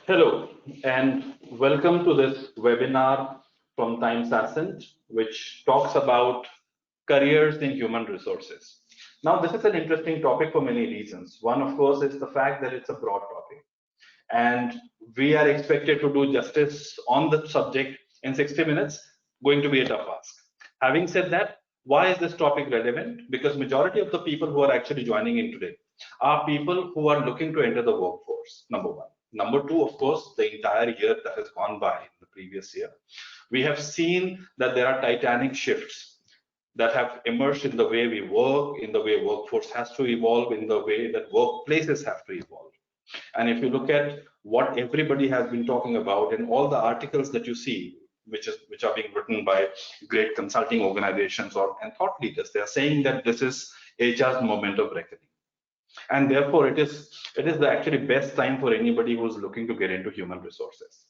Hello, and welcome to this webinar from Times Ascent, which talks about careers in human resources. Now, this is an interesting topic for many reasons. One, of course, is the fact that it's a broad topic, and we are expected to do justice on the subject in 60 minutes, going to be a tough ask. Having said that, why is this topic relevant? Because majority of the people who are actually joining in today are people who are looking to enter the workforce, number one. Number two, of course, the entire year that has gone by in the previous year, we have seen that there are titanic shifts that have emerged in the way we work, in the way workforce has to evolve, in the way that workplaces have to evolve. And if you look at what everybody has been talking about and all the articles that you see, which are being written by great consulting organizations and thought leaders, they are saying that this is HR's moment of reckoning. And therefore, it is the actually best time for anybody who's looking to get into human resources.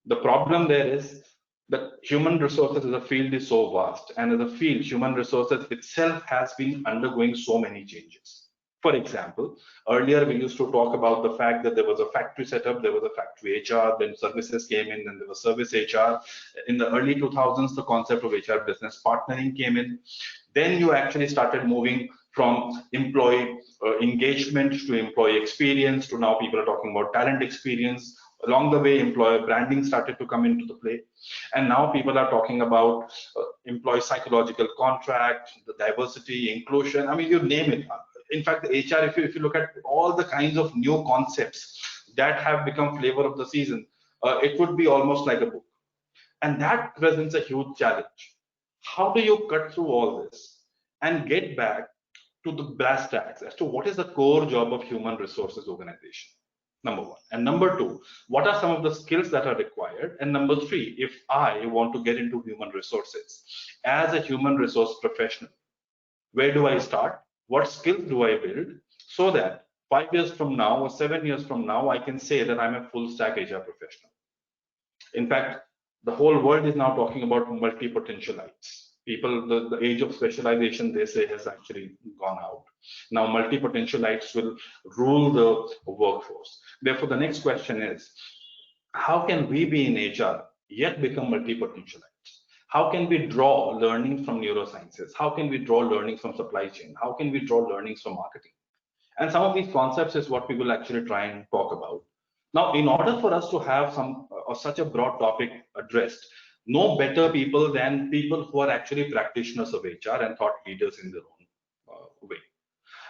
The problem there is that human resources as a field is so vast, and as a field, human resources itself has been undergoing so many changes. For example, earlier we used to talk about the fact that there was a factory setup, there was a factory HR, then services came in, then there was service HR. In the early 2000s, the concept of HR business partnering came in. Then you actually started moving from employee engagement to employee experience to now people are talking about talent experience. Along the way, employer branding started to come into the play. And now people are talking about employee psychological contract, the diversity, inclusion. I mean, you name it. In fact, the HR, if you look at all the kinds of new concepts that have become flavor of the season, it would be almost like a book. And that presents a huge challenge. How do you cut through all this and get back to the brass tacks as to what is the core job of human resources organization? Number one. And number two, what are some of the skills that are required? And number three, if I want to get into human resources as a human resource professional, where do I start? What skills do I build so that 5 years from now or 7 years from now, I can say that I'm a full stack HR professional? In fact, the whole world is now talking about multi-potentialites. People, the age of specialization, they say, has actually gone out. Now, multi-potentialites will rule the workforce. Therefore, the next question is, how can we be in HR yet become multi-potentialites? How can we draw learnings from neurosciences? How can we draw learnings from supply chain? How can we draw learnings from marketing? And some of these concepts is what we will actually try and talk about. Now, in order for us to have such a broad topic addressed, no better people than people who are actually practitioners of HR and thought leaders in their own way.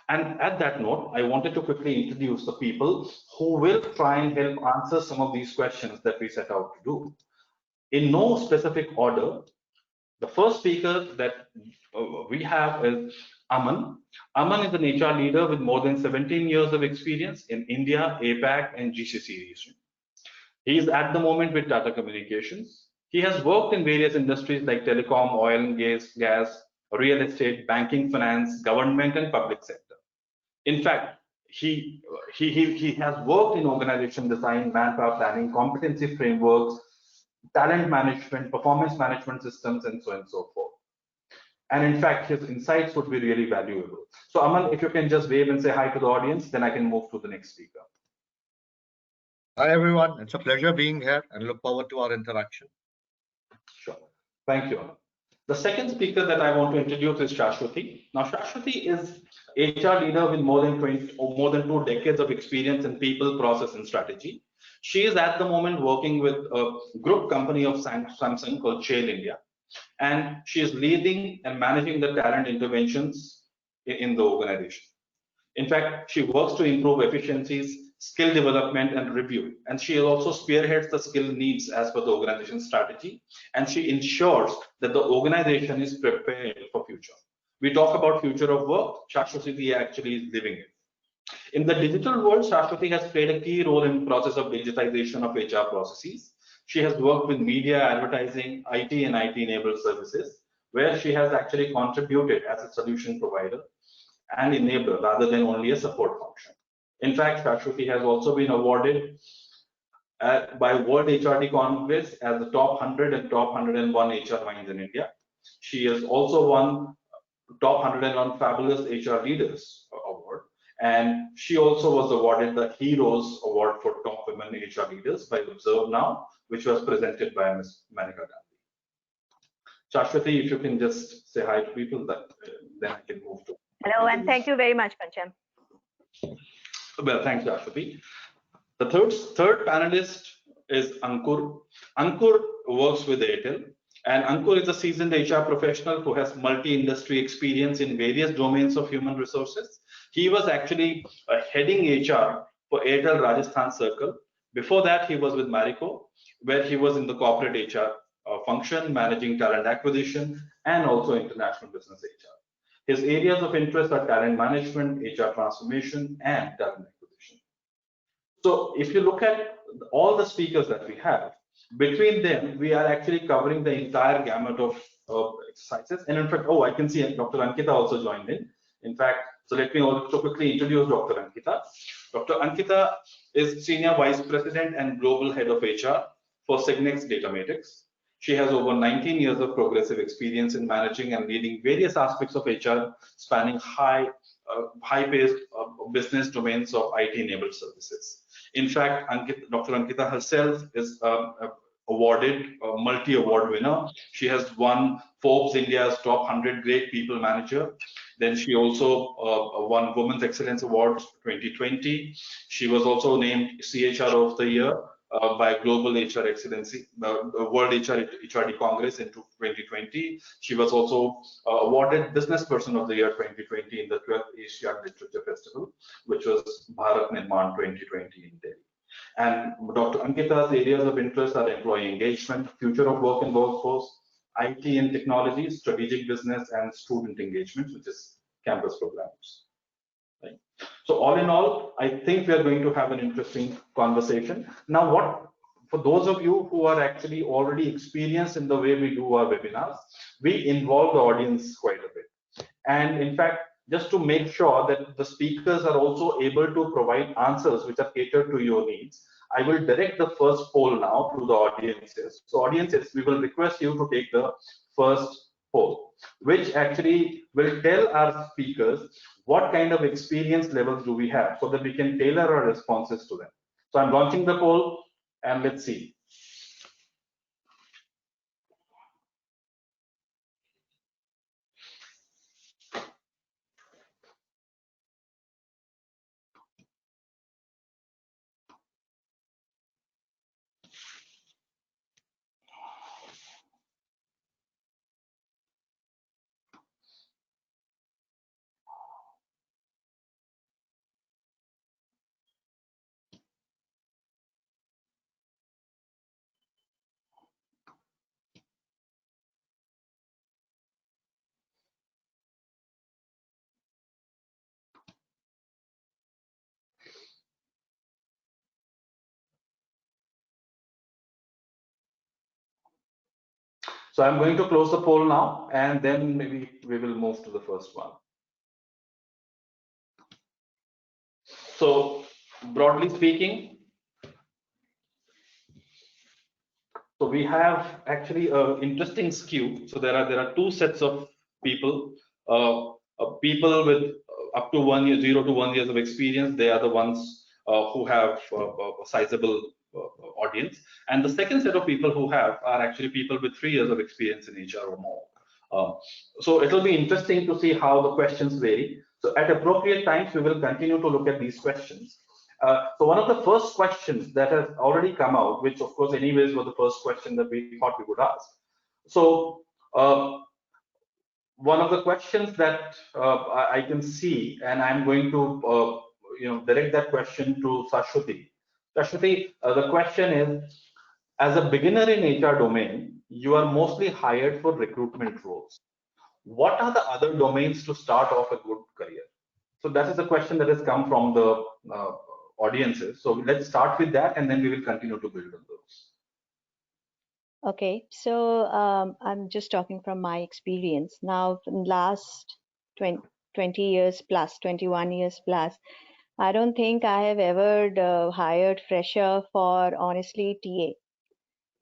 And at that note, I wanted to quickly introduce the people who will try and help answer some of these questions that we set out to do. In no specific order, the first speaker that we have is Aman. Aman is an HR leader with more than 17 years of experience in India, APAC, and GCC region. He is at the moment with Tata Communications. He has worked in various industries like telecom, oil and gas, real estate, banking, finance, government, and public sector. In fact, he has worked in organization design, manpower planning, competency frameworks, talent management, performance management systems, and so on and so forth. And in fact, his insights would be really valuable. So Aman, if you can just wave and say hi to the audience, then I can move to the next speaker. Hi, everyone. It's a pleasure being here and look forward to our interaction. Sure. Thank you, Aman. The second speaker that I want to introduce is Shashwati. Now, Shashwati is HR leader with more than 2 decades of experience in people, process, and strategy. She is at the moment working with a group company of Samsung called Shale India, and she is leading and managing the talent interventions in the organization. In fact, she works to improve efficiencies, skill development, and review. And she also spearheads the skill needs as per the organization strategy. And she ensures that the organization is prepared for future. We talk about future of work, Shashwati actually is living it. In the digital world, Shashwati has played a key role in the process of digitization of HR processes. She has worked with media, advertising, IT, and IT-enabled services, where she has actually contributed as a solution provider and enabler rather than only a support function. In fact, Shashwati has also been awarded by World HRD Congress as the top 100 and top 101 HR minds in India. She has also won top 101 Fabulous HR Leaders Award, And she also was awarded the Heroes Award for Top Women HR Leaders by Observe Now, which was presented by Ms. Maneka Gandhi. Shashwati, if you can just say hi to people, that then I can move to. Hello, and thank you very much, Pancham. Well, thanks, Shashwati. The third panelist is Ankur. Ankur works with Airtel, and Ankur is a seasoned HR professional who has multi-industry experience in various domains of human resources. He was actually heading HR for Airtel Rajasthan Circle. Before that, he was with Marico, where he was in the corporate HR function, managing talent acquisition, and also international business HR. His areas of interest are talent management, HR transformation, and talent acquisition. So if you look at all the speakers that we have, between them, we are actually covering the entire gamut of exercises. And in fact, I can see Dr. Ankita also joined in. In fact, so let me also quickly introduce Dr. Ankita. Dr. Ankita is Senior Vice President and Global Head of HR for Signex Datamatics. She has over 19 years of progressive experience in managing and leading various aspects of HR, spanning high-paced business domains of IT-enabled services. In fact, Dr. Ankita herself is awarded a multi-award winner. She has won Forbes India's Top 100 Great People Manager. Then she also won Women's Excellence Awards 2020. She was also named CHR of the Year by Global HR Excellency, World HRD Congress in 2020. She was also awarded Business Person of the Year 2020 in the 12th Asian Literature Festival, which was Bharat Nirman 2020 in Delhi. And Dr. Ankita's areas of interest are employee engagement, future of work and workforce, IT and technology, strategic business, and student engagement, which is campus programs. Right. So all in all, I think we are going to have an interesting conversation. Now, for those of you who are actually already experienced in the way we do our webinars, we involve the audience quite a bit. And in fact, just to make sure that the speakers are also able to provide answers which are catered to your needs, I will direct the first poll now to the audiences. So audiences, we will request you to take the first poll, which actually will tell our speakers what kind of experience levels do we have so that we can tailor our responses to them. So I'm launching the poll and let's see. So I'm going to close the poll now, and then maybe we will move to the first one. So broadly speaking, so we have actually an interesting skew. So there are two sets of people. People with up to 1 year, 0 to 1 years of experience. They are the ones who have a sizable audience. And the second set of people who have are actually people with 3 years of experience in HR or more. So it will be interesting to see how the questions vary. So at appropriate times, we will continue to look at these questions. So one of the first questions that has already come out, which of course anyways was the first question that we thought we would ask. So one of the questions that I can see, and I'm going to direct that question to Shashwati. Shashwati, the question is, as a beginner in HR domain, you are mostly hired for recruitment roles. What are the other domains to start off a good career? So that is a question that has come from the audiences. So let's start with that, and then we will continue to build on those. Okay, so I'm just talking from my experience. Now, in last 20 years plus, 21 years plus, I don't think I have ever hired fresher for, honestly, TA.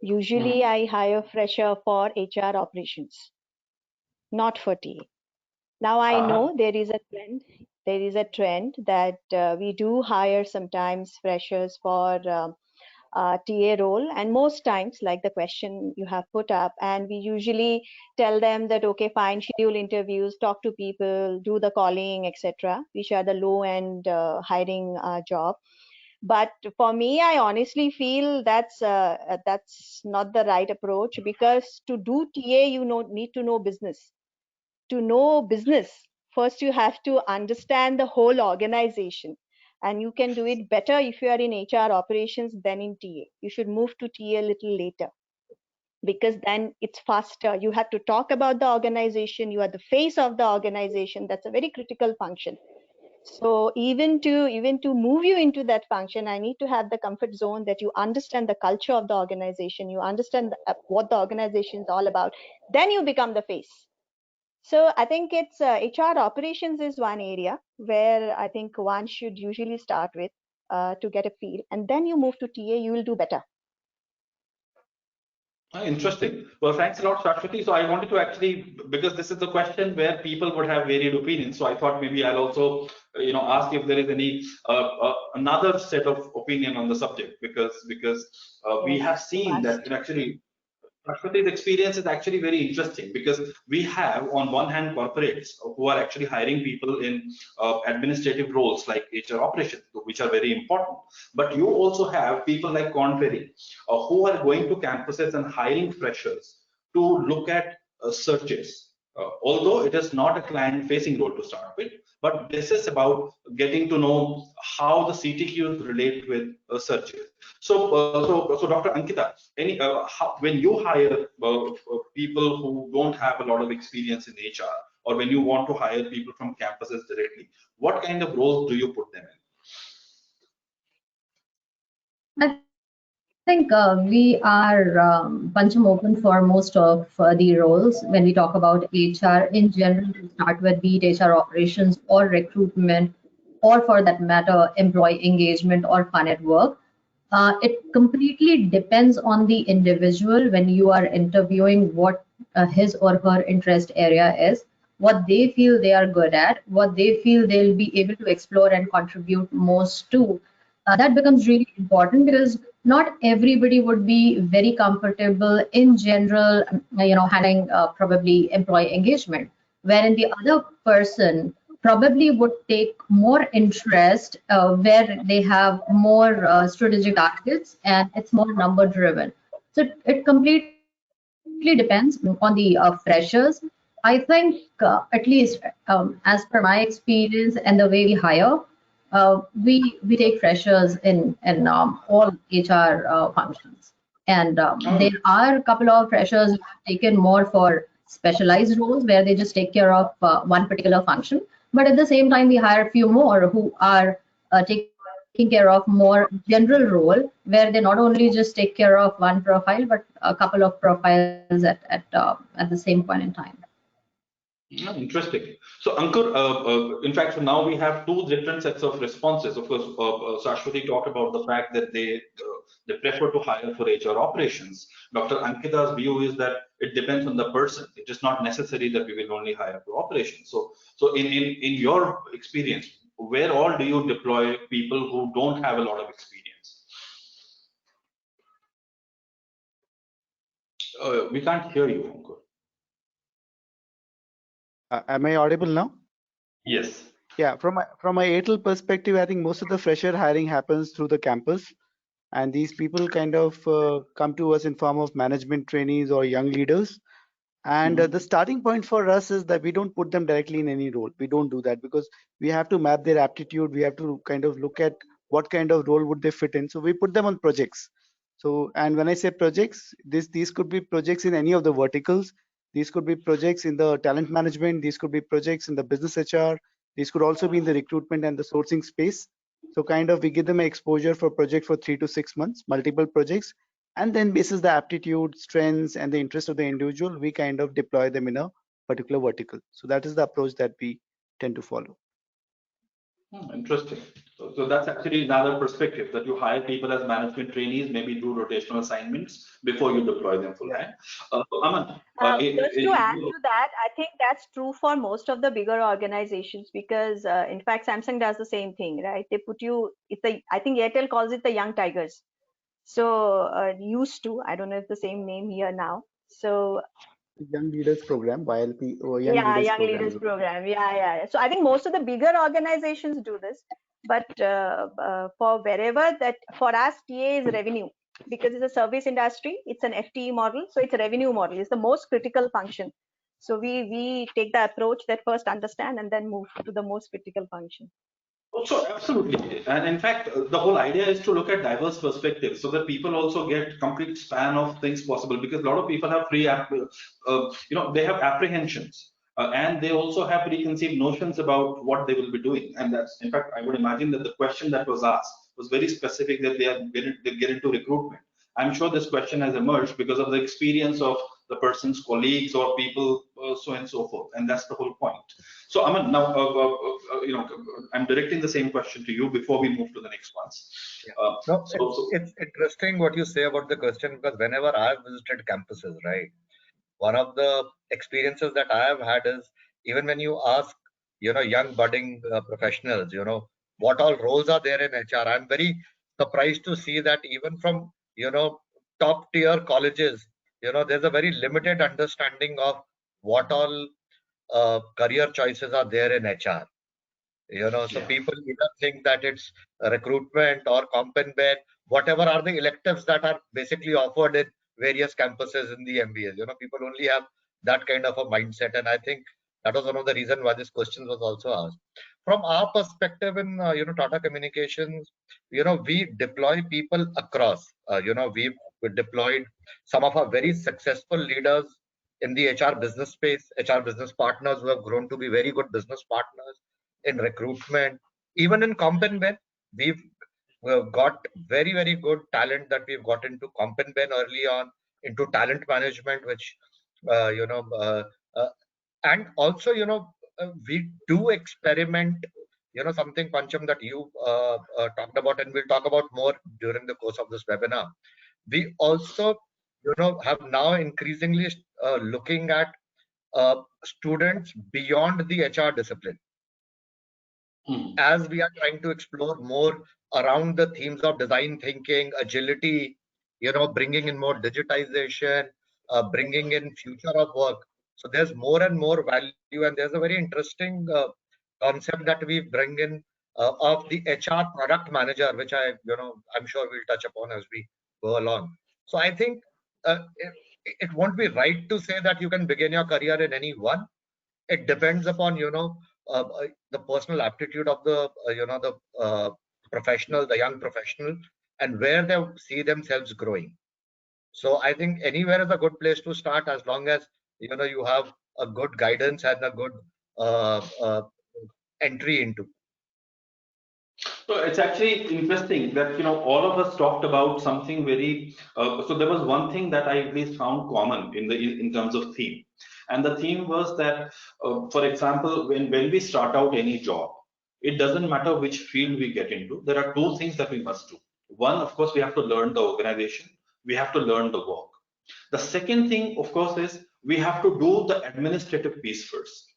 Usually, I hire fresher for HR operations, not for TA. Now, I know there is a trend. there is a trend that we do hire sometimes freshers for TA role, and most times, like the question you have put up, and we usually tell them that okay, fine, schedule interviews, talk to people, do the calling, etc., which are the low end hiring job. But for me, I honestly feel that's not the right approach, because to do TA, you need to know business. To know business, first you have to understand the whole organization, and you can do it better if you are in HR operations than in TA. You should move to TA a little later, because then it's faster. You have to talk about the organization. You are the face of the organization. That's a very critical function. So even to move you into that function, I need to have the comfort zone that you understand the culture of the organization, you understand what the organization is all about. Then you become the face. So I think it's HR operations is one area where I think one should usually start with to get a feel, and then you move to TA, you will do better. Interesting. Well, thanks a lot, Shashwati. So I wanted to actually, because this is the question where people would have varied opinions. So I thought maybe I'll also, ask if there is any another set of opinion on the subject, because we have seen that actually Prashpati's experience is actually very interesting, because we have on one hand corporates who are actually hiring people in administrative roles like HR operations, which are very important. But you also have people like Korn Ferry who are going to campuses and hiring freshers to look at searches. Although it is not a client-facing role to start with, but this is about getting to know how the CTQs relate with searches. So Dr. Ankita, when you hire people who don't have a lot of experience in HR, or when you want to hire people from campuses directly, what kind of roles do you put them in? I think we are Pancham open for most of the roles when we talk about HR in general, to start with, be it HR operations or recruitment, or for that matter, employee engagement or fun at work. It completely depends on the individual when you are interviewing what his or her interest area is, what they feel they are good at, what they feel they'll be able to explore and contribute most to. That becomes really important, because not everybody would be very comfortable in general, handling probably employee engagement, wherein the other person probably would take more interest where they have more strategic targets and it's more number driven. So it completely depends on the freshers. I think at least as per my experience and the way we hire, we take freshers in all HR functions, and there are a couple of freshers who have taken more for specialized roles where they just take care of one particular function. But at the same time, we hire a few more who are taking care of more general role, where they not only just take care of one profile, but a couple of profiles at the same point in time. Interesting. So Ankur, in fact, so now we have two different sets of responses. Of course, Shashwati talked about the fact that they prefer to hire for HR operations. Dr. Ankita's view is that it depends on the person. It is not necessary that we will only hire for operations. So in your experience, where all do you deploy people who don't have a lot of experience? We can't hear you, Ankur. Am I audible now? Yes. Yeah, from my Airtel perspective, I think most of the fresher hiring happens through the campus, and these people kind of come to us in form of management trainees or young leaders. And the starting point for us is that we don't put them directly in any role. We don't do that, because we have to map their aptitude. We have to kind of look at what kind of role would they fit in. So we put them on projects. So, and when I say projects, these could be projects in any of the verticals. These could be projects in the talent management. These could be projects in the business HR. These could also be in the recruitment and the sourcing space. So kind of we give them an exposure for project for 3 to 6 months, multiple projects. And then basis the aptitude, strengths, and the interest of the individual, we kind of deploy them in a particular vertical. So that is the approach that we tend to follow. Interesting. So that's actually another perspective, that you hire people as management trainees, maybe do rotational assignments before you deploy them full time. Aman, Just to add to that, I think that's true for most of the bigger organizations because, in fact, Samsung does the same thing, right? They put you, I think Airtel calls it the young tigers. So used to, I don't know if the same name here now. So Young Leaders Program, YLP, or Young yeah, Leaders young Program. leaders program. Yeah. So I think most of the bigger organizations do this, but for wherever that, for us, TA is revenue because it's a service industry. It's an FTE model, so it's a revenue model. It's the most critical function. So we take the approach that first understand and then move to the most critical function. So absolutely, and in fact, the whole idea is to look at diverse perspectives so that people also get complete span of things possible. Because a lot of people have they have apprehensions, and they also have preconceived notions about what they will be doing. And that's, in fact, I would imagine that the question that was asked was very specific, that they get into recruitment. I'm sure this question has emerged because of the experience of the person's colleagues or people, so and so forth, and that's the whole point. So, Aman, now, I'm directing the same question to you before we move to the next ones. No, it's interesting what you say about the question, because whenever I've visited campuses, right, one of the experiences that I have had is, even when you ask, young budding professionals, what all roles are there in HR, I'm very surprised to see that even from, top tier colleges, there's a very limited understanding of what all career choices are there in HR. So Yeah. people either think that it's recruitment or comp and ben, whatever are the electives that are basically offered in various campuses in the MBAs. People only have that kind of a mindset, and I think that was one of the reasons why this question was also asked. From our perspective in Tata Communications, we deploy people across. We've deployed some of our very successful leaders in the HR business space, HR business partners who have grown to be very good business partners in recruitment, even in comp and ben. We've got very, very good talent that we've got into comp and ben early on, into talent management, which uh, you know uh, uh, and also we do experiment, something, Pancham, that you talked about, and we'll talk about more during the course of this webinar. We also have now increasingly looking at students beyond the HR discipline, as we are trying to explore more around the themes of design thinking, agility, bringing in more digitization, bringing in future of work. So there's more and more value, and there's a very interesting concept that we bring in of the HR product manager, which I'm sure we'll touch upon as we go along. So I think it won't be right to say that you can begin your career in any one. It depends upon the personal aptitude of the professional, the young professional, and where they see themselves growing. So I think anywhere is a good place to start, as long as you have a good guidance and a good entry into. So it's actually interesting that all of us talked about something very. So there was one thing that I at least found common in terms of theme, and the theme was that, for example, when we start out any job, it doesn't matter which field we get into. There are two things that we must do. One, of course, we have to learn the organization. We have to learn the work. The second thing, of course, is we have to do the administrative piece first.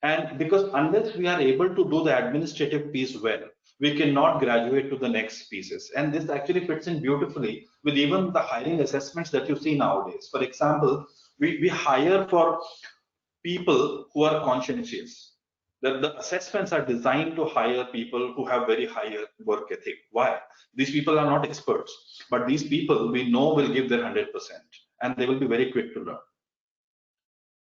And because unless we are able to do the administrative piece well, we cannot graduate to the next pieces. And this actually fits in beautifully with even the hiring assessments that you see nowadays. For example, we hire for people who are conscientious. The assessments are designed to hire people who have very high work ethic. Why? These people are not experts, but these people we know will give their 100%, and they will be very quick to learn.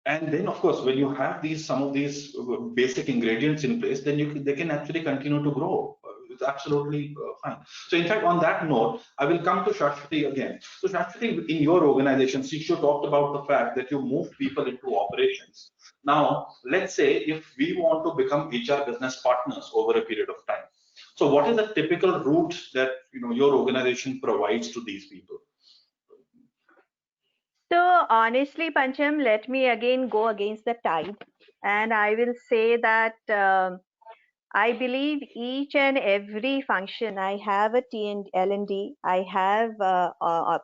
And then, of course, when you have some of these basic ingredients in place, then they can actually continue to grow. It's absolutely fine. So in fact, on that note, I will come to Shashwati again. So Shashwati, in your organization, since you talked about the fact that you moved people into operations. Now, let's say if we want to become HR business partners over a period of time. So what is the typical route that your organization provides to these people? So honestly, Pancham, let me again go against the tide, and I will say that I believe each and every function, I have a T and L&D, I have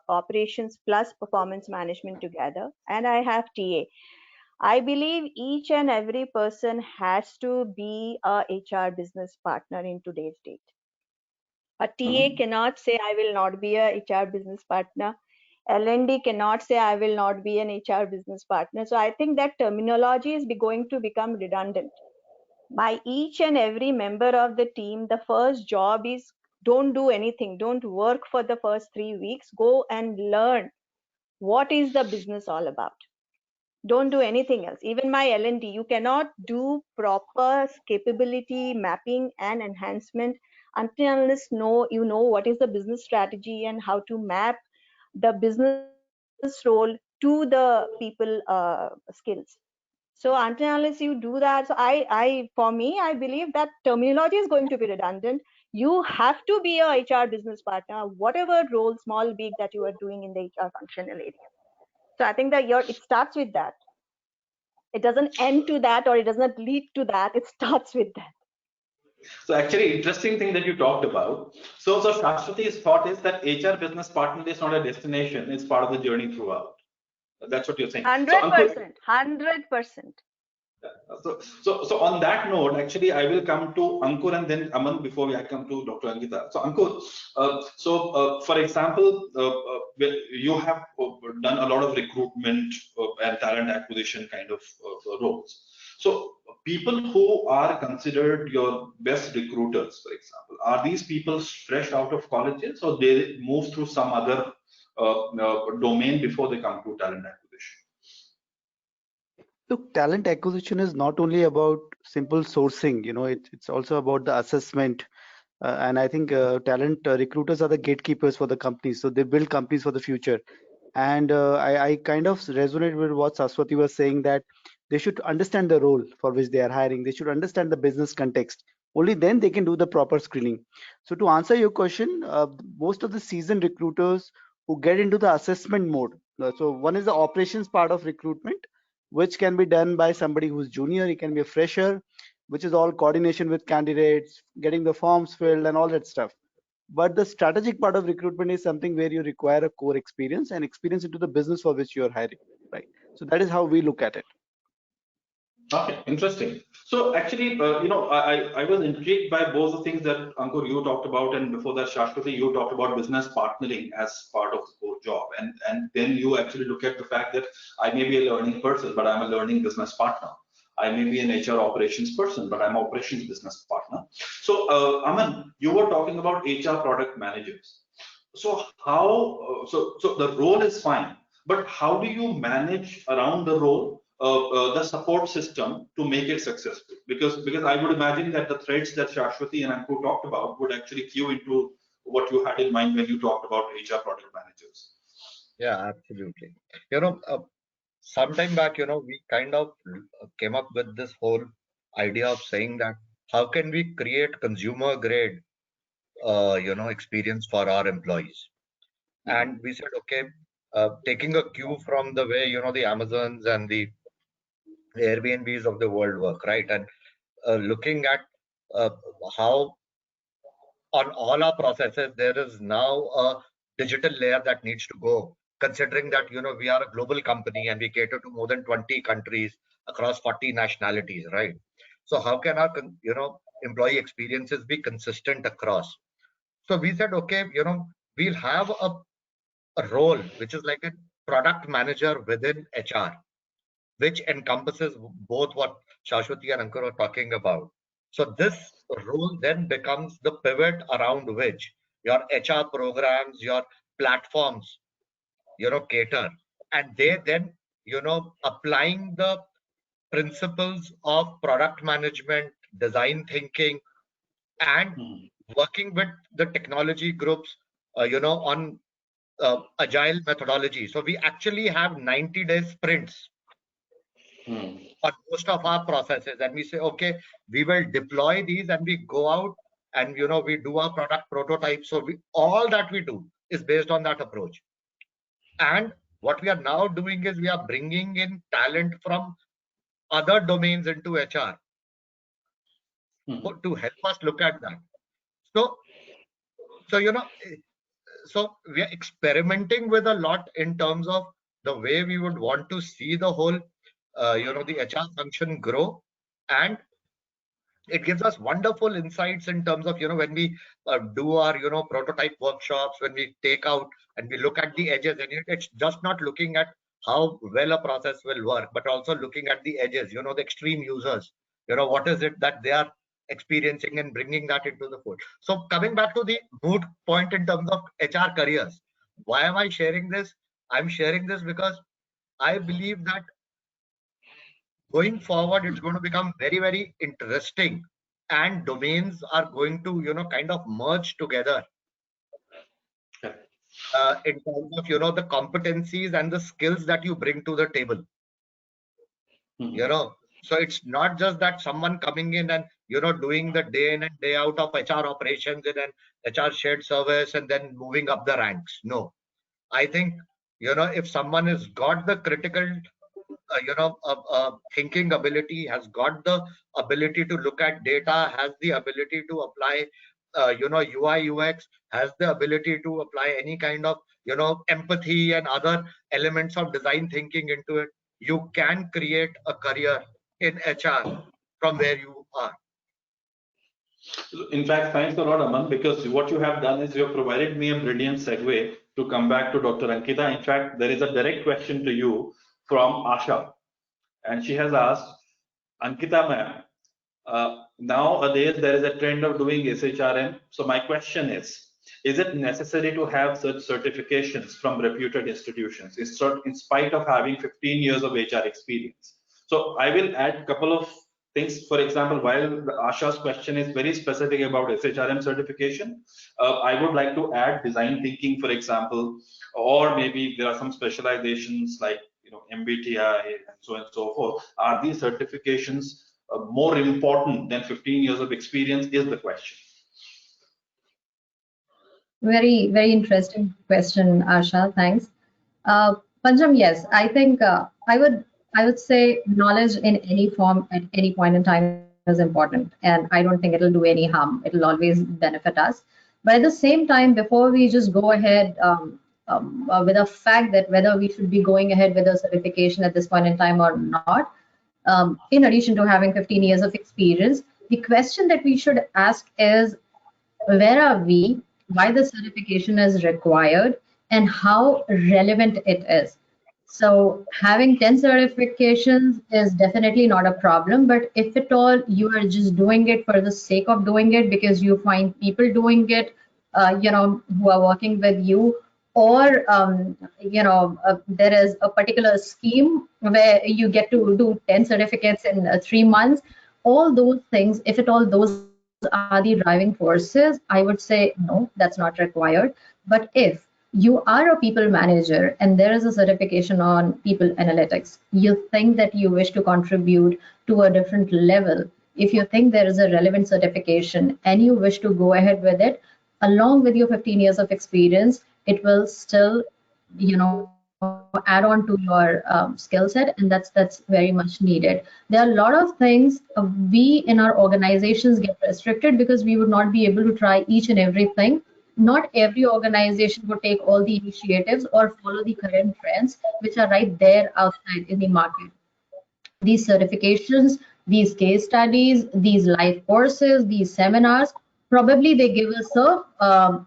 operations plus performance management together, and I have TA. I believe each and every person has to be a HR business partner in today's date. A TA cannot say, I will not be a HR business partner. L&D cannot say, I will not be an HR business partner. So I think that terminology is going to become redundant. By each and every member of the team, the first job is don't do anything, don't work for the first 3 weeks, go and learn what is the business all about. Don't do anything else. Even my L&D, you cannot do proper capability mapping and enhancement until unless you know what is the business strategy and how to map the business role to the people skills. So until unless you do that, so for me, I believe that terminology is going to be redundant. You have to be a HR business partner, whatever role, small, big, that you are doing in the HR functional area. So I think that it starts with that. It doesn't end to that, or it does not lead to that. It starts with that. So actually, interesting thing that you talked about. So Shashwati's thought is that HR business partner is not a destination; it's part of the journey throughout. That's what you're saying. 100%, 100%. So on that note, actually, I will come to Ankur and then Aman before I come to Dr. Angita. So Ankur, for example, you have done a lot of recruitment and talent acquisition kind of roles. So people who are considered your best recruiters, for example, are these people fresh out of colleges, or they move through some other domain before they come to talent acquisition? Look, talent acquisition is not only about simple sourcing, it's also about the assessment. And I think talent recruiters are the gatekeepers for the companies. So they build companies for the future. And I kind of resonate with what Saswati was saying, that they should understand the role for which they are hiring. They should understand the business context. Only then they can do the proper screening. So to answer your question, most of the seasoned recruiters who get into the assessment mode. So one is the operations part of recruitment, which can be done by somebody who's junior. It can be a fresher, which is all coordination with candidates, getting the forms filled and all that stuff. But the strategic part of recruitment is something where you require a core experience and experience into the business for which you are hiring, right? So that is how we look at it. Okay, interesting. So actually, I was intrigued by both the things that Ankur you talked about, and before that, Shashwati, you talked about business partnering as part of the core job, and then you actually look at the fact that I may be a learning person, but I'm a learning business partner. I may be an HR operations person, but I'm an operations business partner. So, Aman, you were talking about HR product managers. So how? So the role is fine, but how do you manage around the role? The support system to make it successful, because I would imagine that the threads that Shashwati and Ankur talked about would actually cue into what you had in mind when you talked about HR product managers. Yeah, absolutely. Sometime back, we kind of came up with this whole idea of saying that how can we create consumer grade, experience for our employees? And we said, okay, taking a cue from the way, the Amazons and the Airbnbs of the world work, right? And looking at how on all our processes there is now a digital layer that needs to go, considering that we are a global company and we cater to more than 20 countries across 40 nationalities, right? So how can our employee experiences be consistent across? So we said, okay, we'll have a role which is like a product manager within HR, which encompasses both what Shashwati and Ankur are talking about. So this role then becomes the pivot around which your HR programs, your platforms, cater. And they then, applying the principles of product management, design thinking, and working with the technology groups, on agile methodology. So we actually have 90-day sprints on most of our processes, and we say, okay, we will deploy these, and we go out and we do our product prototype. So all that we do is based on that approach. And what we are now doing is we are bringing in talent from other domains into HR. to help us look at that. So, so we are experimenting with a lot in terms of the way we would want to see the whole, the HR function grow, and it gives us wonderful insights in terms of when we do our prototype workshops, when we take out and we look at the edges, and it's just not looking at how well a process will work, but also looking at the edges, the extreme users, what is it that they are experiencing, and bringing that into the fold. So coming back to the moot point in terms of HR careers, why am I sharing this? I'm sharing this because I believe that going forward, it's going to become very, very interesting, and domains are going to, kind of merge together in terms of, the competencies and the skills that you bring to the table. So it's not just that someone coming in and, doing the day in and day out of HR operations in an HR shared service and then moving up the ranks. No, I think, if someone has got the critical thinking ability, has got the ability to look at data, has the ability to apply UI UX, has the ability to apply any kind of empathy and other elements of design thinking into it, you can create a career in HR from where you are. In fact, thanks a lot, Aman, because what you have done is you have provided me a brilliant segue to come back to Dr. Ankita. In fact, there is a direct question to you from Asha, and she has asked, Ankita ma'am, nowadays there is a trend of doing SHRM. So my question is it necessary to have such certifications from reputed institutions in spite of having 15 years of HR experience? So I will add a couple of things. For example, while Asha's question is very specific about SHRM certification, I would like to add design thinking, for example, or maybe there are some specializations like MBTI and so forth. Are these certifications more important than 15 years of experience is the question. Very, very interesting question, Asha. Thanks. Pancham, yes, I think I would say knowledge in any form at any point in time is important, and I don't think it'll do any harm. It'll always benefit us. But at the same time, before we just go ahead with the fact that whether we should be going ahead with a certification at this point in time or not, in addition to having 15 years of experience, the question that we should ask is, where are we, why the certification is required, and how relevant it is. So having 10 certifications is definitely not a problem, but if at all you are just doing it for the sake of doing it because you find people doing it, who are working with you, or there is a particular scheme where you get to do 10 certificates in 3 months, all those things, if at all those are the driving forces, I would say no, that's not required. But if you are a people manager and there is a certification on people analytics, you think that you wish to contribute to a different level, if you think there is a relevant certification and you wish to go ahead with it, along with your 15 years of experience, it will still, add on to your skill set, and that's very much needed. There are a lot of things we in our organizations get restricted because we would not be able to try each and everything. Not every organization would take all the initiatives or follow the current trends which are right there outside in the market. These certifications, these case studies, these live courses, these seminars, probably they give us a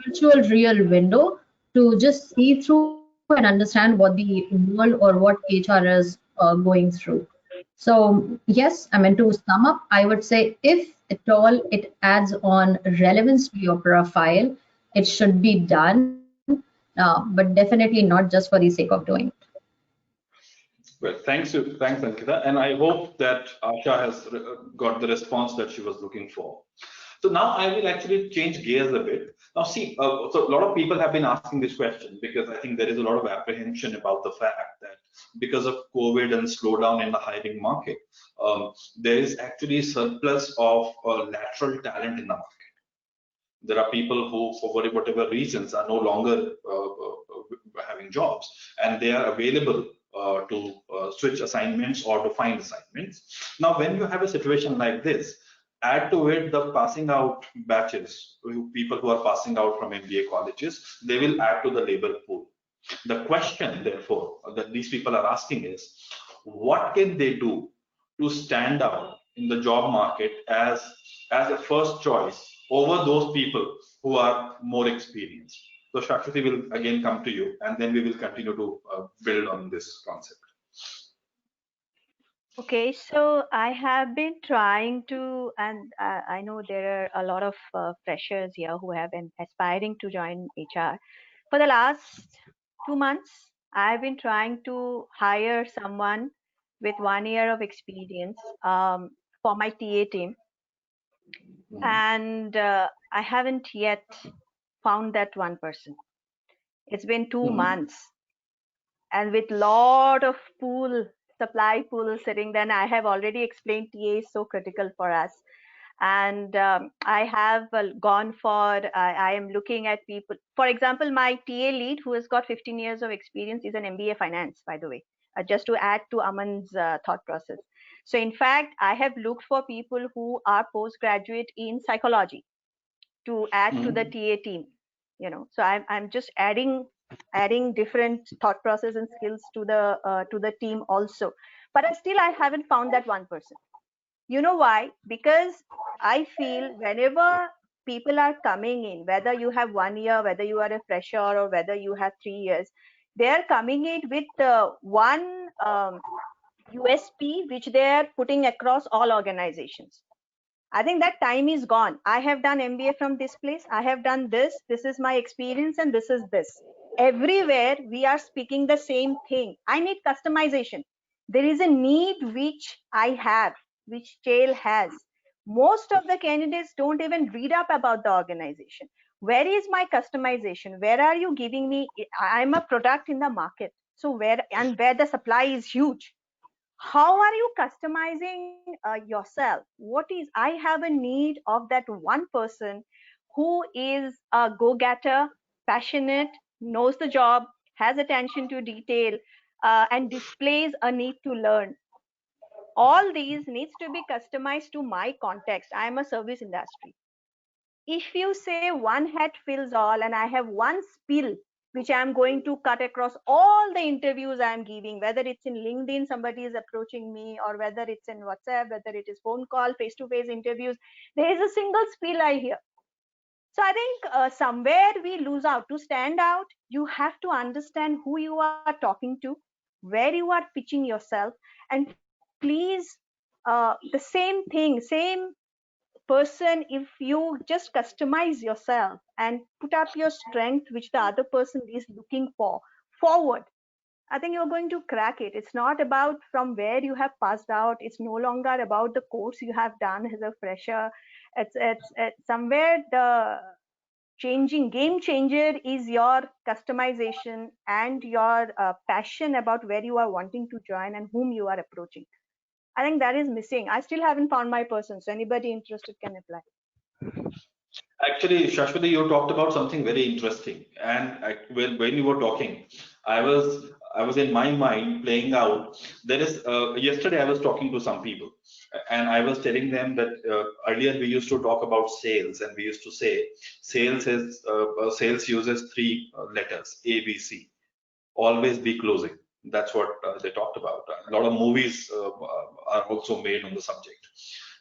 virtual real window to just see through and understand what the world or what HR is going through. So yes, I mean, to sum up, I would say if at all it adds on relevance to your profile, it should be done, but definitely not just for the sake of doing it. Well, thanks, Ankita, and I hope that Asha has got the response that she was looking for. So now I will actually change gears a bit. Now see, so a lot of people have been asking this question because I think there is a lot of apprehension about the fact that because of COVID and slowdown in the hiring market, there is actually surplus of lateral talent in the market. There are people who, for whatever reasons, are no longer having jobs, and they are available to switch assignments or to find assignments. Now, when you have a situation like this, Add to it the passing out batches, people who are passing out from MBA colleges, they will add to the labor pool. The question, therefore, that these people are asking is, what can they do to stand out in the job market as a first choice over those people who are more experienced? So Shashwati will again come to you, and then we will continue to build on this concept. Okay, so I have been trying to, and I know there are a lot of freshers here who have been aspiring to join HR. For the last 2 months, I've been trying to hire someone with 1 year of experience for my TA team, and I haven't yet found that one person. It's been 2 months, and with lot of supply pool sitting, then I have already explained TA is so critical for us. And I have gone for, I am looking at people, for example, my TA lead who has got 15 years of experience is an MBA finance, by the way, just to add to Aman's thought process. So in fact, I have looked for people who are postgraduate in psychology to add to the TA team, so I'm just adding different thought process and skills to the team also. But I haven't found that one person. You know why? Because I feel whenever people are coming in, whether you have 1 year, whether you are a fresher, or whether you have 3 years, they are coming in with one USP which they are putting across all organizations. I think that time is gone. I have done MBA from this place. I have done this. This is my experience, and this is this. Everywhere we are speaking the same thing. I need customization. There is a need which I have, which Chail has. Most of the candidates don't even read up about the organization. Where is my customization? Where are you giving me? I'm a product in the market. So where the supply is huge, how are you customizing yourself? What is, I have a need of that one person who is a go-getter, passionate, knows the job, has attention to detail, and displays a need to learn. All these needs to be customized to my context. I am a service industry. If you say one hat fills all, and I have one spill which I'm going to cut across all the interviews I'm giving, whether it's in LinkedIn, somebody is approaching me, or whether it's in WhatsApp, whether it is phone call, face-to-face interviews, there is a single spill I hear. So I think somewhere we lose out. To stand out, you have to understand who you are talking to, where you are pitching yourself, and please, the same thing, same person, if you just customize yourself and put up your strength which the other person is looking for forward, I think you're going to crack it. It's not about from where you have passed out. It's no longer about the course you have done as a fresher. It's somewhere the game changer is your customization and your passion about where you are wanting to join and whom you are approaching. I think that is missing. I still haven't found my person, so anybody interested can apply. Actually, Shashwati, you talked about something very interesting, and when you were talking, I was in my mind playing out. There is yesterday I was talking to some people, and I was telling them that earlier we used to talk about sales, and we used to say sales uses three letters A, B, C. Always be closing. That's what they talked about. A lot of movies are also made on the subject.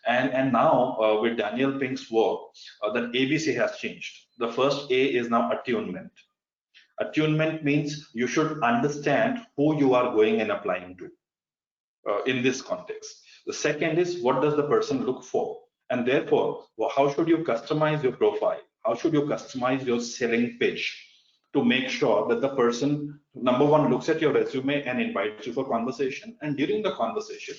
And now with Daniel Pink's work, that ABC has changed. The first A is now attunement. Attunement means you should understand who you are going and applying to in this context. The second is what does the person look for? And therefore, how should you customize your profile? How should you customize your selling pitch to make sure that the person, number one, looks at your resume and invites you for conversation? And during the conversation,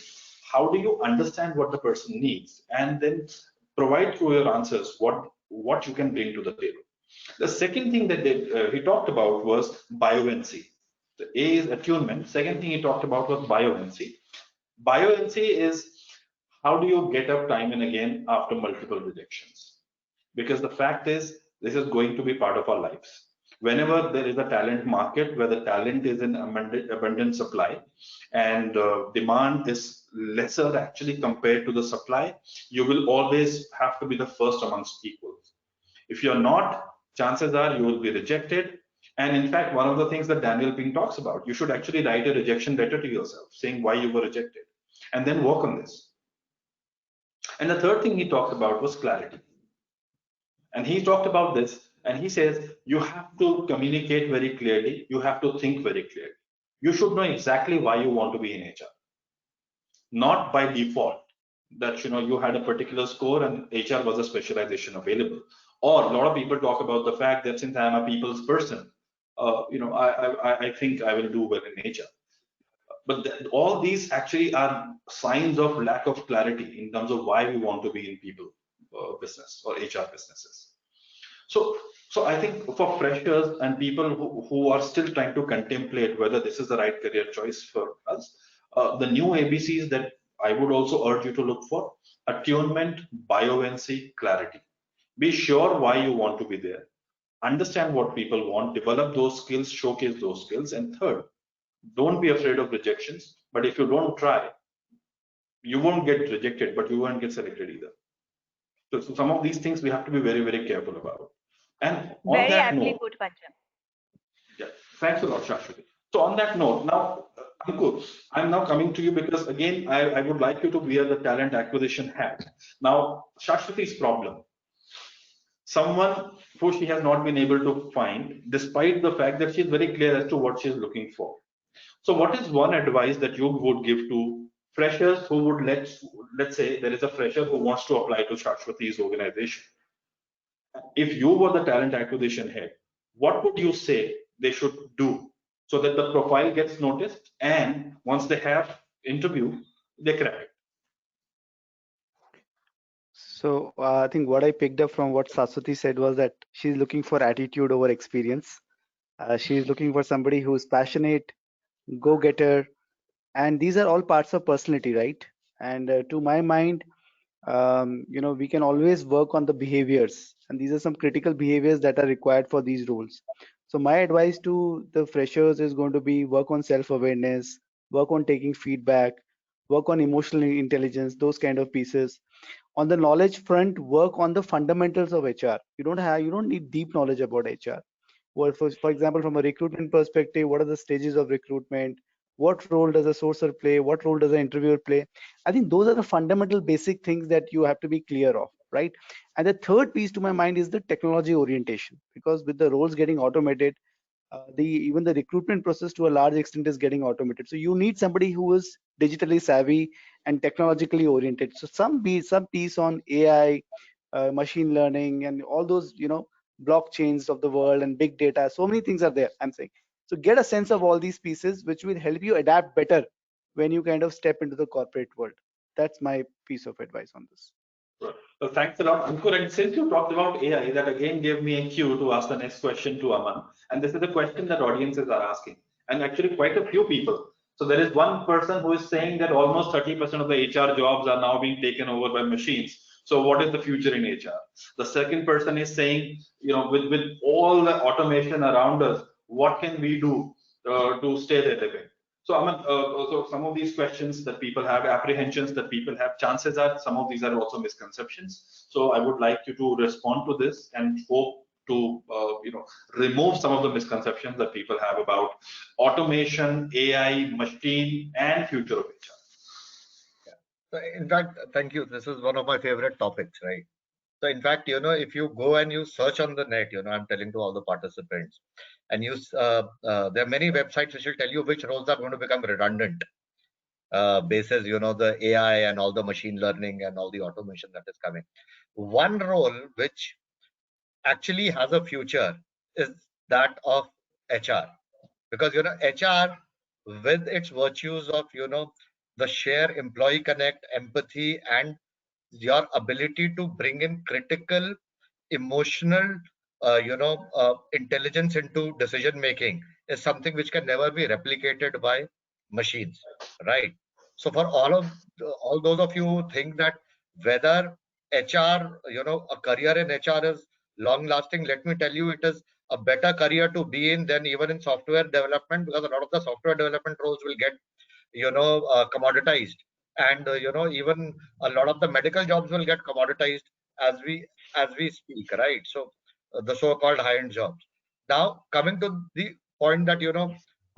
how do you understand what the person needs and then provide through your answers what you can bring to the table? The second thing that he talked about was buoyancy. The A is attunement. Second thing he talked about was buoyancy. Buoyancy is how do you get up time and again after multiple rejections? Because the fact is, this is going to be part of our lives. Whenever there is a talent market where the talent is in abundant supply and demand is lesser actually compared to the supply, you will always have to be the first amongst equals. If you're not, chances are you will be rejected. And in fact, one of the things that Daniel Pink talks about, you should actually write a rejection letter to yourself saying why you were rejected and then work on this. And the third thing he talked about was clarity. And he talked about this and he says, you have to communicate very clearly. You have to think very clearly. You should know exactly why you want to be in HR, not by default that you had a particular score and HR was a specialization available. Or a lot of people talk about the fact that since I'm a people's person, I think I will do well in HR. But all these actually are signs of lack of clarity in terms of why we want to be in people business or HR businesses. So I think for freshers and people who are still trying to contemplate whether this is the right career choice for us, the new ABCs that I would also urge you to look for: attunement, buoyancy, clarity. Be sure why you want to be there. Understand what people want, develop those skills, showcase those skills. And third, don't be afraid of rejections. But if you don't try, you won't get rejected, but you won't get selected either. So some of these things we have to be very, very careful about. And on Very that aptly note, put, Pancham. yeah, thanks a lot, Shashwati. So on that note, now, Ankur, I'm now coming to you because again, I would like you to wear the talent acquisition hat. Now, Shashwati's problem, someone who she has not been able to find, despite the fact that she's very clear as to what she's looking for. So what is one advice that you would give to freshers who would, let's say there is a fresher who wants to apply to Shashwati's organization? If you were the talent acquisition head, what would you say they should do so that the profile gets noticed and once they have interview, they crack it? So I think what I picked up from what Saswati said was that she's looking for attitude over experience. She's looking for somebody who's passionate, go-getter, and these are all parts of personality, right? And to my mind, we can always work on the behaviors, and these are some critical behaviors that are required for these roles. So my advice to the freshers is going to be work on self-awareness, work on taking feedback, work on emotional intelligence, those kind of pieces. On the knowledge front, work on the fundamentals of HR. You don't need deep knowledge about HR. Well, for example, from a recruitment perspective, what are the stages of recruitment? What role does a sourcer play? What role does an interviewer play? I think those are the fundamental basic things that you have to be clear of, right? And the third piece to my mind is the technology orientation, because with the roles getting automated, even the recruitment process to a large extent is getting automated. So you need somebody who is digitally savvy and technologically oriented. So some piece on AI, machine learning, and all those blockchains of the world and big data. So many things are there, I'm saying. So get a sense of all these pieces, which will help you adapt better when you kind of step into the corporate world. That's my piece of advice on this. Well, thanks a lot, Ankur. And since you talked about AI, that again gave me a cue to ask the next question to Aman. And this is a question that audiences are asking, and actually quite a few people. So there is one person who is saying that almost 30% of the HR jobs are now being taken over by machines. So what is the future in HR? The second person is saying, with all the automation around us, what can we do to stay relevant? So Aman, so some of these questions that people have, apprehensions that people have, chances are some of these are also misconceptions. So I would like you to respond to this and hope to remove some of the misconceptions that people have about automation, AI, machine, and future of HR. So in fact, thank you. This is one of my favorite topics, right? So in fact, if you go and you search on the net, I'm telling to all the participants, and there are many websites which will tell you which roles are going to become redundant, basis, the AI and all the machine learning and all the automation that is coming. One role which actually has a future is that of HR, because HR, with its virtues of the share employee connect, empathy, and your ability to bring in critical emotional intelligence into decision making, is something which can never be replicated by machines, right? So for all those of you who think that whether HR, a career in HR is long lasting, let me tell you, it is a better career to be in than even in software development, because a lot of the software development roles will get, commoditized, and even a lot of the medical jobs will get commoditized as we speak, right? So the so-called high-end jobs. Now, coming to the point that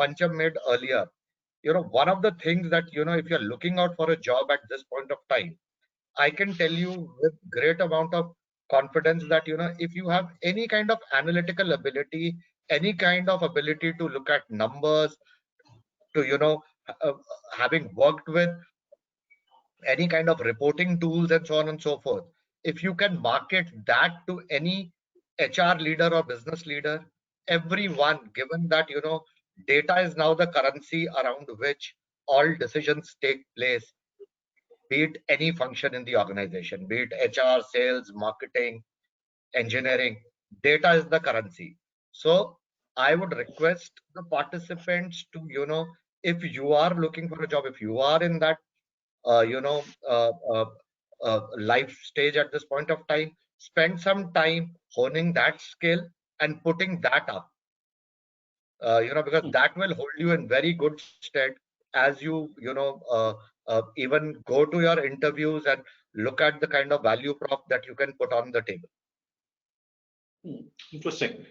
Pancham made earlier, one of the things that if you're looking out for a job at this point of time, I can tell you with great amount of confidence that if you have any kind of analytical ability, any kind of ability to look at numbers, to uh, having worked with any kind of reporting tools and so on and so forth, if you can market that to any HR leader or business leader, everyone, given that data is now the currency around which all decisions take place, be it any function in the organization, be it HR, sales, marketing, engineering, data is the currency. So I would request the participants to, if you are looking for a job, if you are in that, uh, you know, uh, uh, life stage at this point of time, spend some time honing that skill and putting that up, because that will hold you in very good stead as you, even go to your interviews and look at the kind of value prop that you can put on the table. Interesting.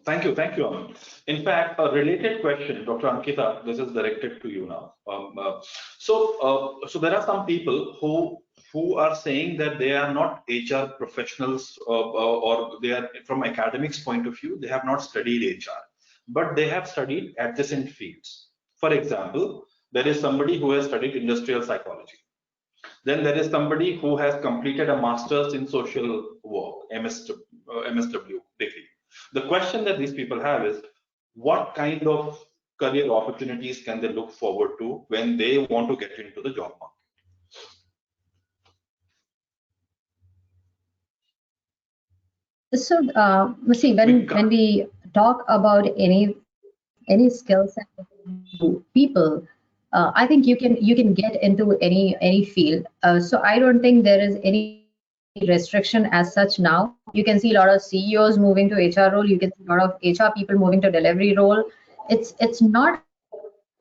Thank you, Aman. In fact, a related question, Dr. Ankita, this is directed to you now. So there are some people who are saying that they are not HR professionals, or they are from academics point of view, they have not studied HR, but they have studied adjacent fields. For example, there is somebody who has studied industrial psychology. Then there is somebody who has completed a master's in social work, MSW degree. The question that these people have is, what kind of career opportunities can they look forward to when they want to get into the job market? So, see, when we talk about any skill set of people, I think you can get into any field. So I don't think there is any restriction as such now. You can see a lot of CEOs moving to HR role. You can see a lot of HR people moving to delivery role. It's not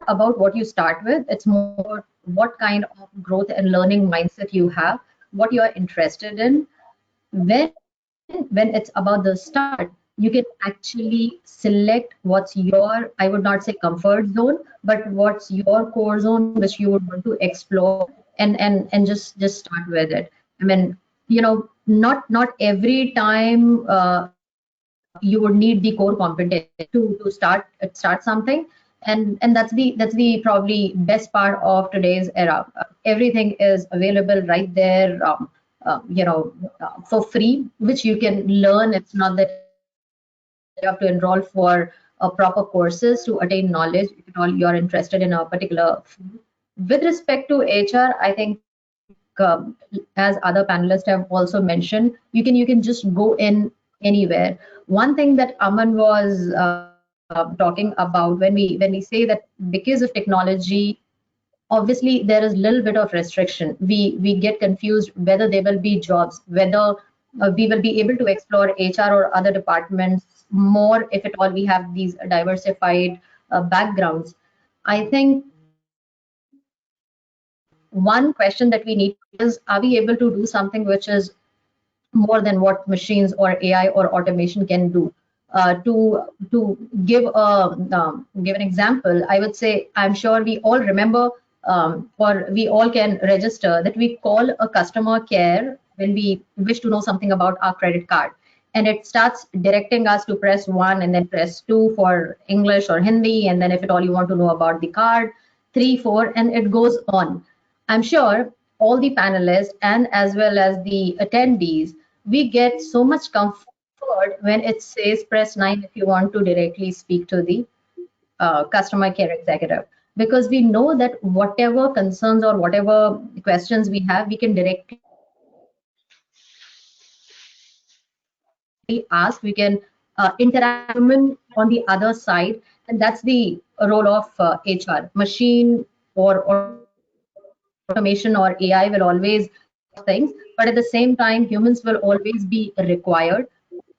about what you start with. It's more what kind of growth and learning mindset you have, what you are interested in. When it's about the start, you can actually select what's your, I would not say comfort zone, but what's your core zone which you would want to explore, and just start with it. I mean, not every time you would need the core competence to start something, and that's the probably best part of today's era. Everything is available right there, for free, which you can learn. It's not that you have to enroll for proper courses to attain knowledge if at all you're interested in a particular field. With respect to HR, I think, as other panelists have also mentioned, you can just go in anywhere. One thing that Aman was talking about, when we say that because of technology, obviously there is a little bit of restriction. We get confused whether there will be jobs, whether we will be able to explore HR or other departments more if at all we have these diversified backgrounds. I think one question that we need is, are we able to do something which is more than what machines or AI or automation can do? To give an example, I would say, I'm sure we all remember, or we all can register that we call a customer care when we wish to know something about our credit card, and it starts directing us to press 1 and then press 2 for English or Hindi, and then if at all you want to know about the card, 3, 4, and it goes on. I'm sure all the panelists and as well as the attendees, we get so much comfort when it says press 9 if you want to directly speak to the customer care executive, because we know that whatever concerns or whatever questions we have, we can directly ask. We can interact with human on the other side, and that's the role of HR. Machine or automation or AI will always things, but at the same time, humans will always be required.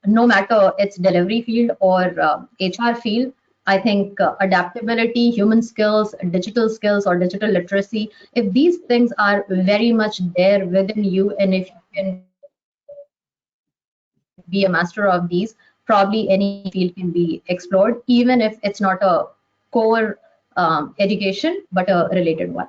no matter its delivery field or HR field. I think adaptability, human skills, digital skills, or digital literacy, if these things are very much there within you, and if you can be a master of these, probably any field can be explored, even if it's not a core education, but a related one.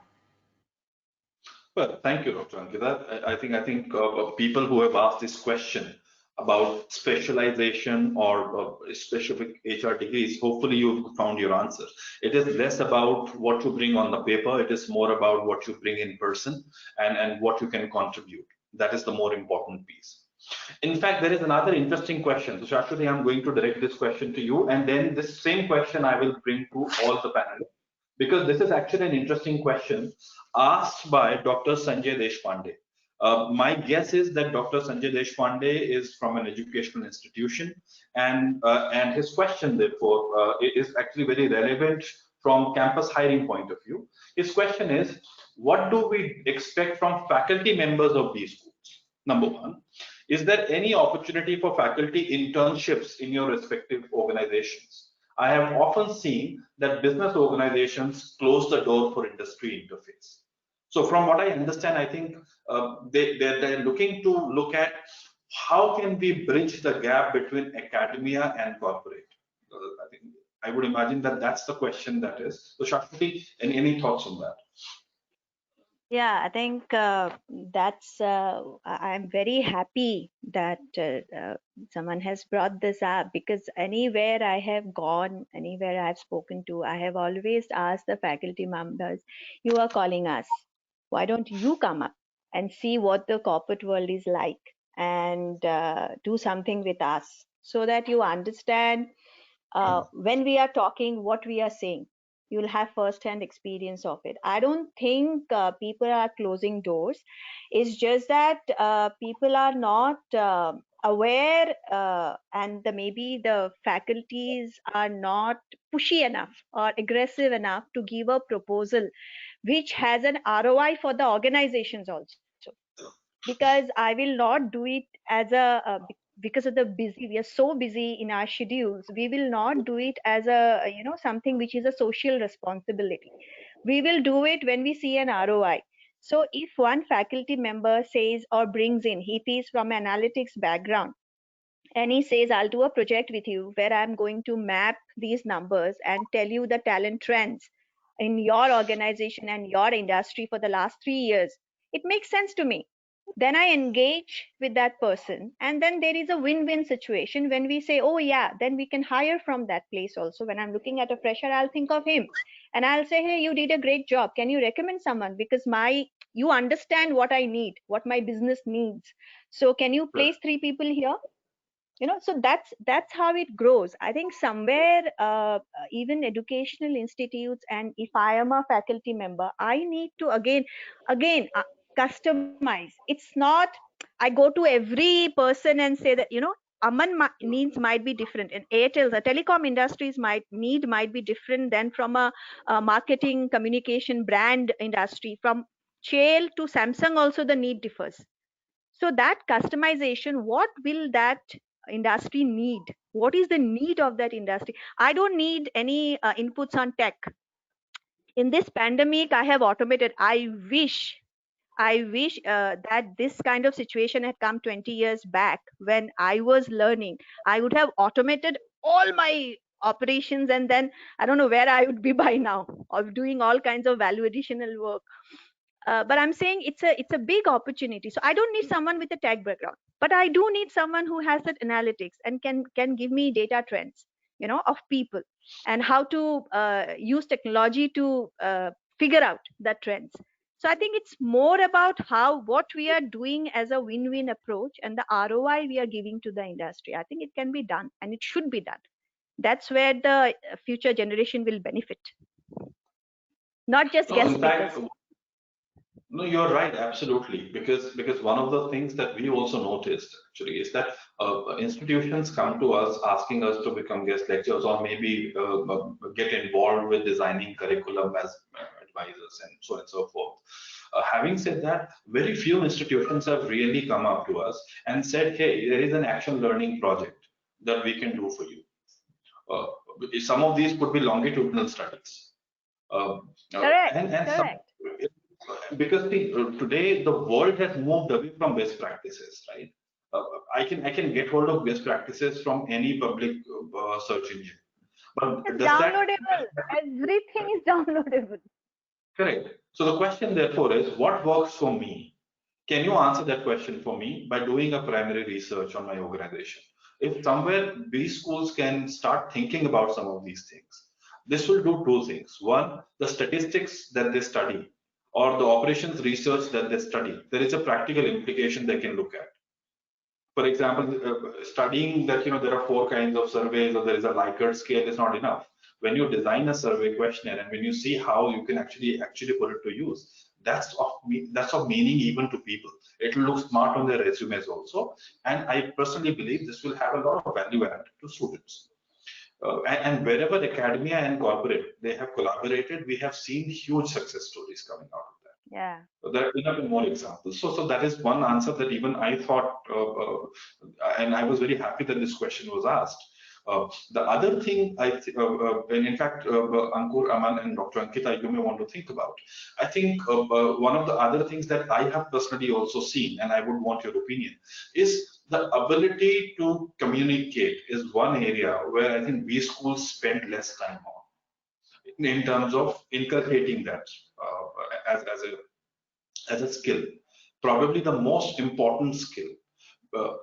Well, thank you, Dr. Ankita. I think people who have asked this question about specialization or specific HR degrees, hopefully you've found your answer. It is less about what you bring on the paper. It is more about what you bring in person and what you can contribute. That is the more important piece. In fact, there is another interesting question. So Shashwati, I'm going to direct this question to you, and then this same question I will bring to all the panelists, because this is actually an interesting question asked by Dr. Sanjay Deshpande. My guess is that Dr. Sanjay Deshpande is from an educational institution, and his question, therefore, is actually very relevant from campus hiring point of view. His question is, what do we expect from faculty members of these schools? Number one, is there any opportunity for faculty internships in your respective organizations? I have often seen that business organizations close the door for industry interface. So from what I understand, I think they're looking to look at how can we bridge the gap between academia and corporate. I think I would imagine that that's the question that is. So Shashwati, any thoughts on that? Yeah, I think I'm very happy that someone has brought this up, because anywhere I have gone, anywhere I've spoken to, I have always asked the faculty members, you are calling us. Why don't you come up and see what the corporate world is like and do something with us, so that you understand when we are talking, what we are saying. You'll have first-hand experience of it. I don't think people are closing doors. It's just that people are not aware, and maybe the faculties are not pushy enough or aggressive enough to give a proposal which has an ROI for the organizations also. Because I will not do it as because of the busy, we are so busy in our schedules, we will not do it as a something which is a social responsibility. We will do it when we see an ROI. So if one faculty member says or brings in, he is from analytics background, and he says, I'll do a project with you where I'm going to map these numbers and tell you the talent trends in your organization and your industry for the last 3 years, it makes sense to me. Then I engage with that person, and then there is a win-win situation when we say, oh yeah, then we can hire from that place also. When I'm looking at a fresher, I'll think of him and I'll say, hey, you did a great job, can you recommend someone, because you understand what I need, what my business needs, so can you place 3 people here? So that's how it grows. I think somewhere even educational institutes, and if I am a faculty member, I need to again customize. It's not I go to every person and say that Aman needs might be different, and Airtel's, the telecom industries might be different than from a marketing communication brand industry. From Chail to Samsung also the need differs. So that customization, what will that industry need? What is the need of that industry? I don't need any inputs on tech. In this pandemic, I have automated. I wish that this kind of situation had come 20 years back when I was learning. I would have automated all my operations, and then I don't know where I would be by now, of doing all kinds of value additional work. But I'm saying it's a big opportunity. So I don't need someone with a tech background, but I do need someone who has that analytics and can give me data trends, of people, and how to use technology to figure out the trends. So I think it's more about what we are doing as a win-win approach, and the ROI we are giving to the industry. I think it can be done, and it should be done. That's where the future generation will benefit, not just No, guest in fact, speakers. no, you're right, absolutely. Because one of the things that we also noticed actually is that institutions come to us asking us to become guest lecturers, or maybe get involved with designing curriculum as advisors and so on and so forth. Having said that, very few institutions have really come up to us and said, hey, there is an action learning project. that we can do for you. Some of these could be longitudinal studies. Correct. And Correct. because today the world has moved away from best practices, right? I can get hold of best practices from any public search engine, but It's does that downloadable. Everything is downloadable. correct? So the question therefore is, what works for me? Can you answer that question for me by doing a primary research on my organization? If somewhere these schools can start thinking about some of these things, this will do two things. One, the statistics that they study or the operations research that they study, there is a practical implication they can look at. For example, studying that there are four kinds of surveys or there is a Likert scale is not enough. When you design a survey questionnaire and when you see how you can actually put it to use, that's of meaning even to people. It will look smart on their resumes also, and I personally believe this will have a lot of value add to students. And wherever academia and corporate they have collaborated, we have seen huge success stories coming out of that. Yeah. There are more examples. So that is one answer that even I thought, and I was very happy that this question was asked. The other thing and in fact, Ankur, Aman, and Dr. Ankita, you may want to think about. I think one of the other things that I have personally also seen, and I would want your opinion, is the ability to communicate is one area where I think we schools spend less time on in terms of inculcating that as a skill, probably the most important skill.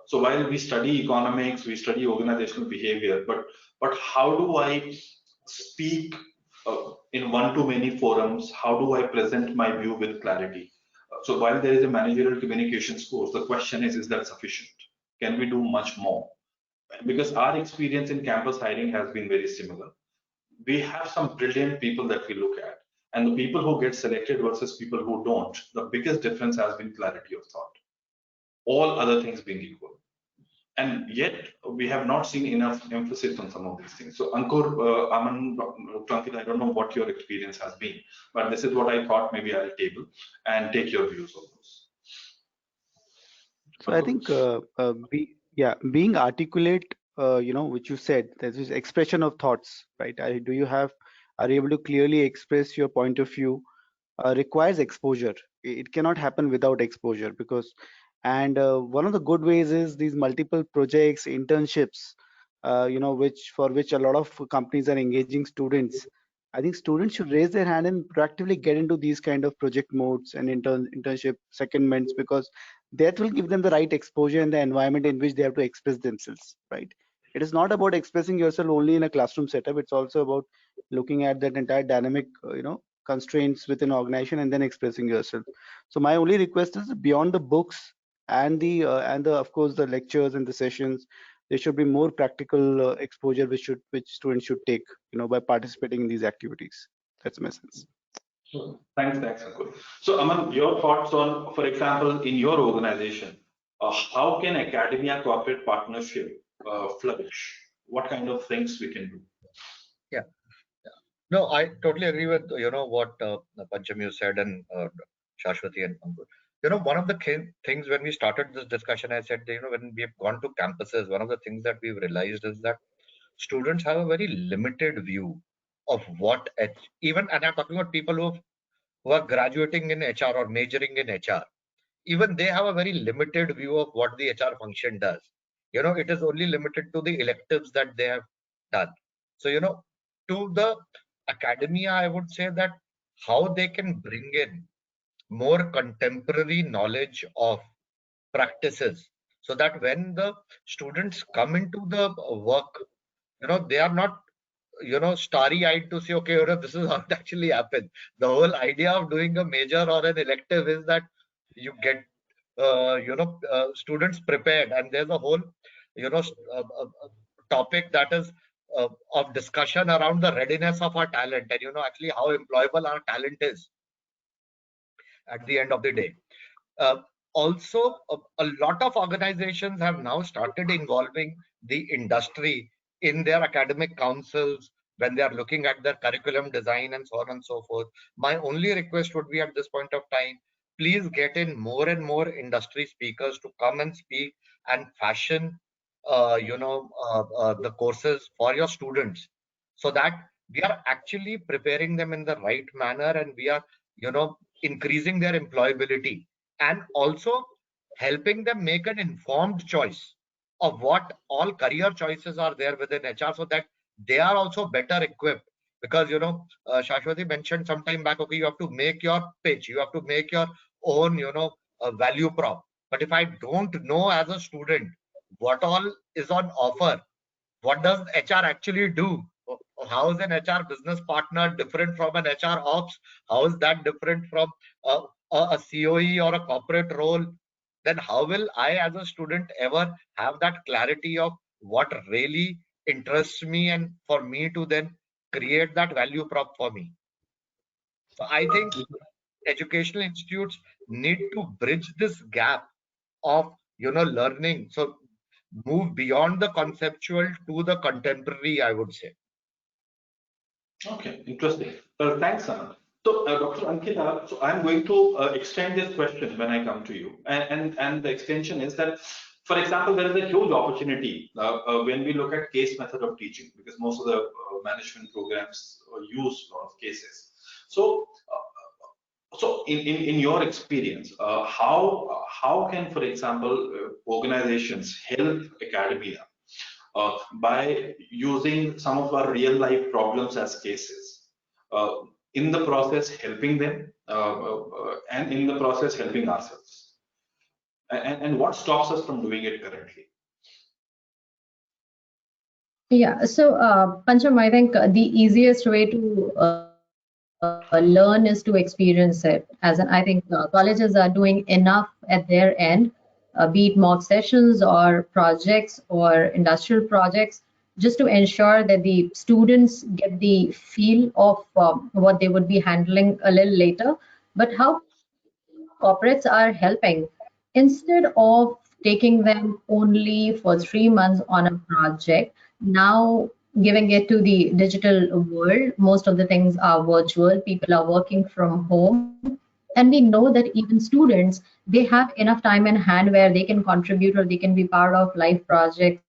So while we study economics, we study organizational behavior, but how do I speak in one-to-many forums? How do I present my view with clarity? So while there is a managerial communications course, the question is that sufficient? Can we do much more? Because our experience in campus hiring has been very similar. We have some brilliant people that we look at, and the people who get selected versus people who don't, the biggest difference has been clarity of thought, all other things being equal. And yet we have not seen enough emphasis on some of these things. So Ankur, Aman, Ankita, I don't know what your experience has been, but this is what I thought maybe I'll table and take your views on those. So I think being articulate, which you said, there's this expression of thoughts, right? Are you able to clearly express your point of view? Requires exposure. It cannot happen without exposure and one of the good ways is these multiple projects, internships, for which a lot of companies are engaging students. I think students should raise their hand and proactively get into these kind of project modes and internship secondments, because that will give them the right exposure and the environment in which they have to express themselves, right? It is not about expressing yourself only in a classroom setup. It's also about looking at that entire dynamic, constraints within an organization and then expressing yourself. So my only request is, beyond the books and the of course the lectures and the sessions, there should be more practical exposure which students should take, by participating in these activities. That's my sense. Thanks, Ankur. So Aman, your thoughts on, for example, in your organization, how can academia corporate partnership flourish? What kind of things we can do? Yeah. No, I totally agree with what Pancham you said and Shashwati and Ankur. One of the things when we started this discussion, I said, when we have gone to campuses, one of the things that we've realized is that students have a very limited view of what even, and I'm talking about people who are graduating in HR or majoring in HR. Even they have a very limited view of what the HR function does. It is only limited to the electives that they have done. So, to the academia, I would say that how they can bring in more contemporary knowledge of practices, so that when the students come into the work, they are not starry-eyed to say, okay, this is how it actually happened. The whole idea of doing a major or an elective is that you get students prepared, and there's a whole topic that is of discussion around the readiness of our talent, and actually how employable our talent is at the end of the day. Also, a lot of organizations have now started involving the industry in their academic councils when they are looking at their curriculum design and so on and so forth. My only request would be, at this point of time, please get in more and more industry speakers to come and speak and fashion the courses for your students, so that we are actually preparing them in the right manner, and we are, increasing their employability, and also helping them make an informed choice of what all career choices are there within HR, so that they are also better equipped. Because Shashwati mentioned some time back, okay, you have to make your pitch, you have to make your own, value prop. But if I don't know as a student what all is on offer, what does HR actually do? How is an HR business partner different from an HR ops? How is that different from a COE or a corporate role? Then how will I as a student ever have that clarity of what really interests me, and for me to then create that value prop for me? So I think educational institutes need to bridge this gap of learning, so move beyond the conceptual to the contemporary, I would say. Okay, interesting. Thanks, Anand. So, Dr. Ankita, so I'm going to extend this question when I come to you, and the extension is that, for example, there is a huge opportunity when we look at case method of teaching, because most of the management programs use a lot of cases. So, in your experience, how can, for example, organizations help academia by using some of our real life problems as cases, uh, in the process helping them, and in the process helping ourselves, and what stops us from doing it currently? Yeah, so Pancham, I think the easiest way to learn is to experience it. As in, I think colleges are doing enough at their end, be it mock sessions or projects or industrial projects, just to ensure that the students get the feel of what they would be handling a little later. But how corporates are helping, instead of taking them only for 3 months on a project, now giving it to the digital world. Most of the things are virtual. People are working from home. And we know that even students, they have enough time in hand where they can contribute or they can be part of life projects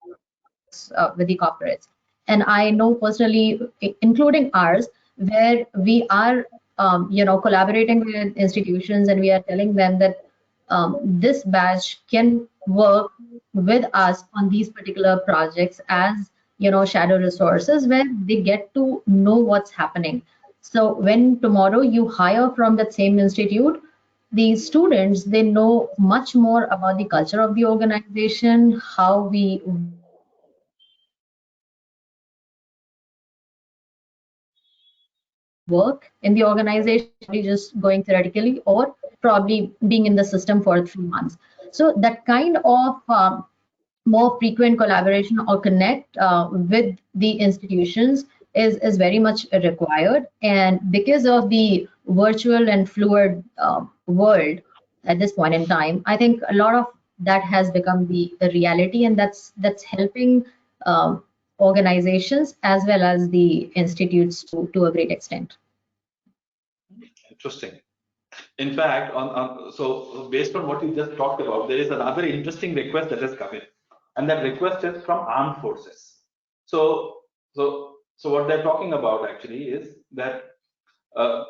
with the corporates. And I know personally, including ours, where we are, collaborating with institutions, and we are telling them that this batch can work with us on these particular projects as shadow resources, where they get to know what's happening. So when tomorrow you hire from that same institute, the students, they know much more about the culture of the organization, how we work in the organization, instead of probably just going theoretically or probably being in the system for 3 months. So that kind of more frequent collaboration or connect with the institutions is very much required. And because of the virtual and fluid world at this point in time, I think a lot of that has become the reality, and that's helping organizations as well as the institutes to a great extent. Interesting. In fact, so based on what you just talked about, there is another interesting request that has come in, and that request is from armed forces. So, so what they're talking about actually is that, uh,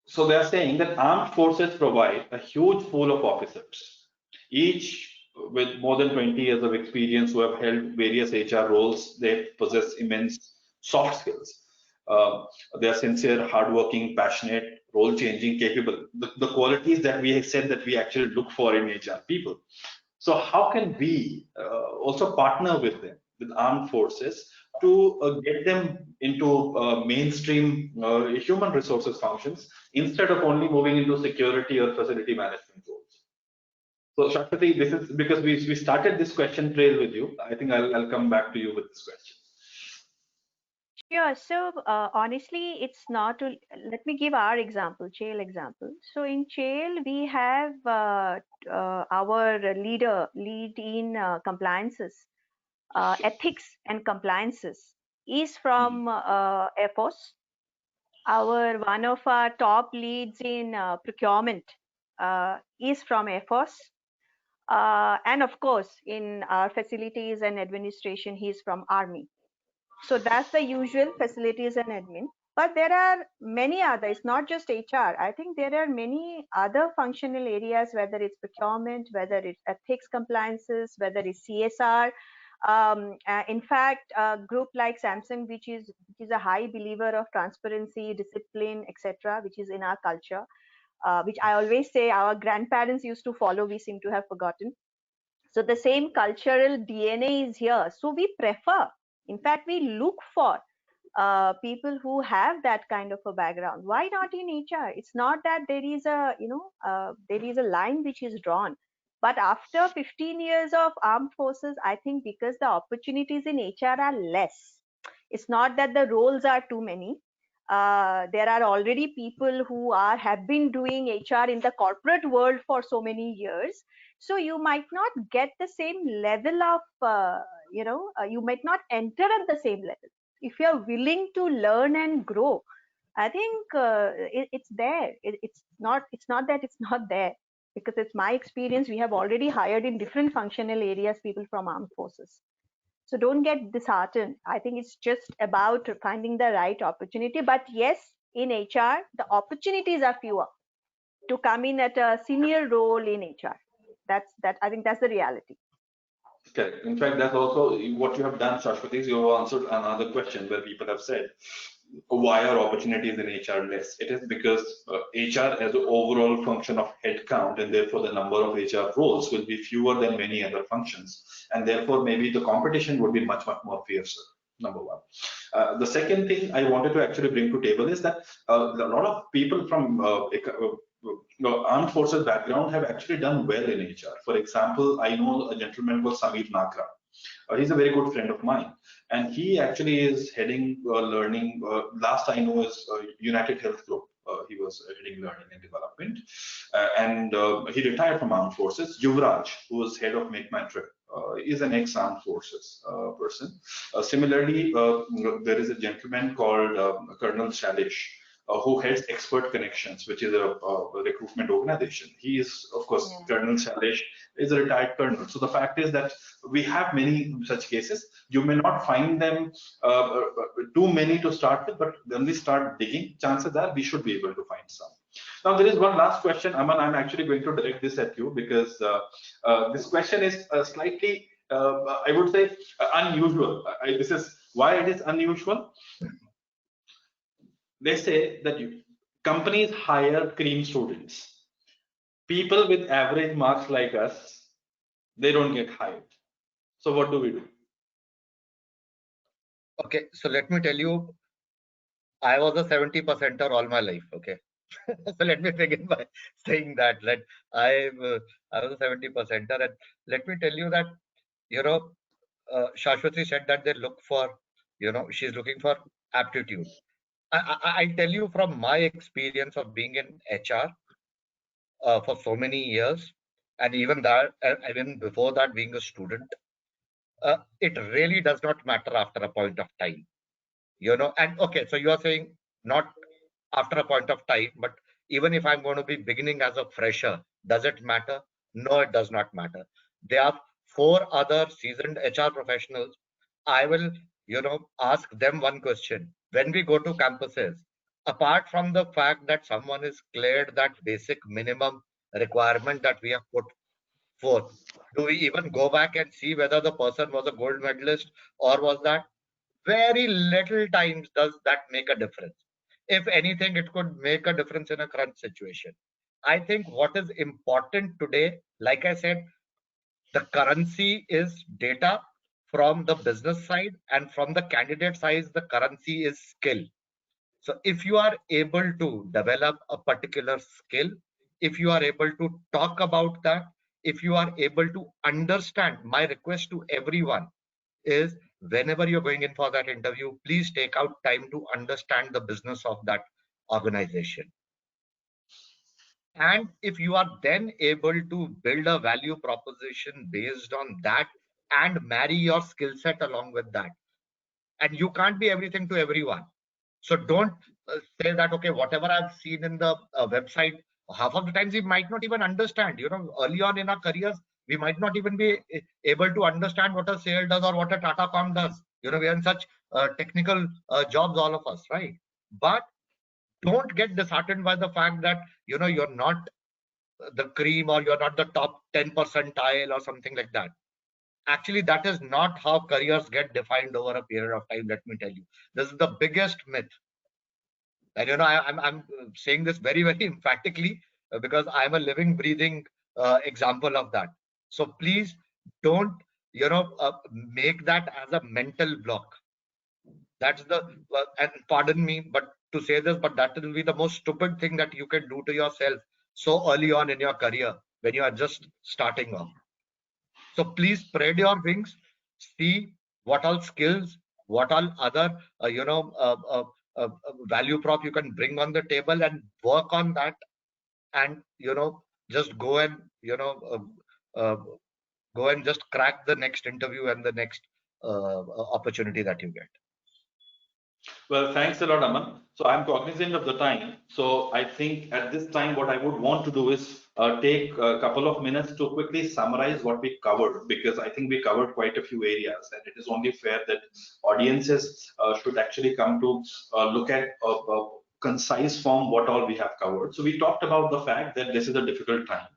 so they are saying that armed forces provide a huge pool of officers, each with more than 20 years of experience, who have held various HR roles. They possess immense soft skills. Uh, they are sincere, hardworking, passionate, role-changing, capable. The qualities that we have said that we actually look for in HR people. So how can we also partner with them, with armed forces, to get them into mainstream human resources functions, instead of only moving into security or facility management roles? So Shakti, this is because we started this question trail with you. I think I'll come back to you with this question. Yeah, so honestly, it's not to, let me give our example, Chail example. So in Chail, we have our lead in compliances, ethics and compliances is from Air Force. One of our top leads in procurement is from Air Force. And of course, in our facilities and administration, he's from Army. So that's the usual facilities and admin. But there are many others, not just HR. I think there are many other functional areas, whether it's procurement, whether it's ethics compliances, whether it's CSR. In fact, a group like Samsung, which is a high believer of transparency, discipline, etc., which is in our culture, which I always say our grandparents used to follow, we seem to have forgotten. So the same cultural DNA is here. So we prefer, in fact, we look for people who have that kind of a background. Why not in HR? It's not that there is a, there is a line which is drawn. But after 15 years of armed forces, I think because the opportunities in HR are less, it's not that the roles are too many. There are already people who have been doing HR in the corporate world for so many years. So you might not get the same level of, you might not enter at the same level. If you're willing to learn and grow, I think it's there. It's not that it's not there, because it's my experience. We have already hired in different functional areas people from armed forces. So don't get disheartened. I think it's just about finding the right opportunity. But yes, in HR, the opportunities are fewer to come in at a senior role in HR. I think that's the reality. Correct. In fact, that's also what you have done, Shashwati. You have answered another question where people have said, why are opportunities in HR less? It is because HR as an overall function of headcount, and therefore the number of HR roles will be fewer than many other functions. And therefore, maybe the competition would be much, much more fiercer. Number one. The second thing I wanted to actually bring to table is that a lot of people from armed forces background have actually done well in HR. For example, I know a gentleman called Samir Nagra. He's a very good friend of mine, and he actually is heading learning. Last I know is United Health Group. He was heading learning and development, and he retired from armed forces. Yuvraj, who was head of Make My Trip, is an ex-armed forces person. Similarly, there is a gentleman called Colonel Shalish, who heads Expert Connections, which is a recruitment organization. He is, of course, Colonel Shalish is a retired colonel. So the fact is that we have many such cases. You may not find them too many to start with, but when we start digging, chances are we should be able to find some. Now, there is one last question, Aman. I'm actually going to direct this at you because this question is slightly, I would say, unusual. This is why it is unusual. They say that companies hire cream students. People with average marks like us, they don't get hired. So what do we do? Okay, so let me tell you, I was a 70%er all my life. Okay, so let me begin by saying that I was a 70%er, and let me tell you that Shashwati said that they look for, she's looking for aptitude. I'll tell you from my experience of being in HR for so many years, and even before that, being a student, it really does not matter after a point of time, And okay, so you are saying not after a point of time, but even if I'm going to be beginning as a fresher, does it matter? No, it does not matter. There are 4 other seasoned HR professionals. I will, ask them one question. When we go to campuses, apart from the fact that someone is cleared that basic minimum requirement that we have put forth, do we even go back and see whether the person was a gold medalist or was that? Very little times does that make a difference. If anything, it could make a difference in a current situation. I think what is important today, like I said, the currency is data from the business side, and from the candidate side, the currency is skill. So if you are able to develop a particular skill, if you are able to talk about that, if you are able to understand, my request to everyone is, whenever you're going in for that interview, please take out time to understand the business of that organization. And if you are then able to build a value proposition based on that and marry your skill set along with that, and you can't be everything to everyone. So don't say that, okay, whatever I've seen in the website, half of the times we might not even understand. Early on in our careers, We might not even be able to understand what a sale does or what a Tatacom does. We are in such technical jobs, all of us, right? But don't get disheartened by the fact that you're not the cream or you're not the top 10 percentile or something like that. Actually, that is not how careers get defined over a period of time. Let me tell you, this is the biggest myth. And I'm saying this very, very emphatically because I'm a living, breathing example of that. So please don't make that as a mental block. That's the and pardon me but to say this, but that will be the most stupid thing that you can do to yourself so early on in your career when you are just starting off. So please spread your wings, see what all skills, what all other value prop you can bring on the table and work on that, and just go and go and just crack the next interview and the next opportunity that you get. Well, thanks a lot, Aman. So I'm cognizant of the time. So I think at this time, what I would want to do is take a couple of minutes to quickly summarize what we covered, because I think we covered quite a few areas, and it is only fair that audiences should actually come to look at a concise form what all we have covered. So we talked about the fact that this is a difficult time.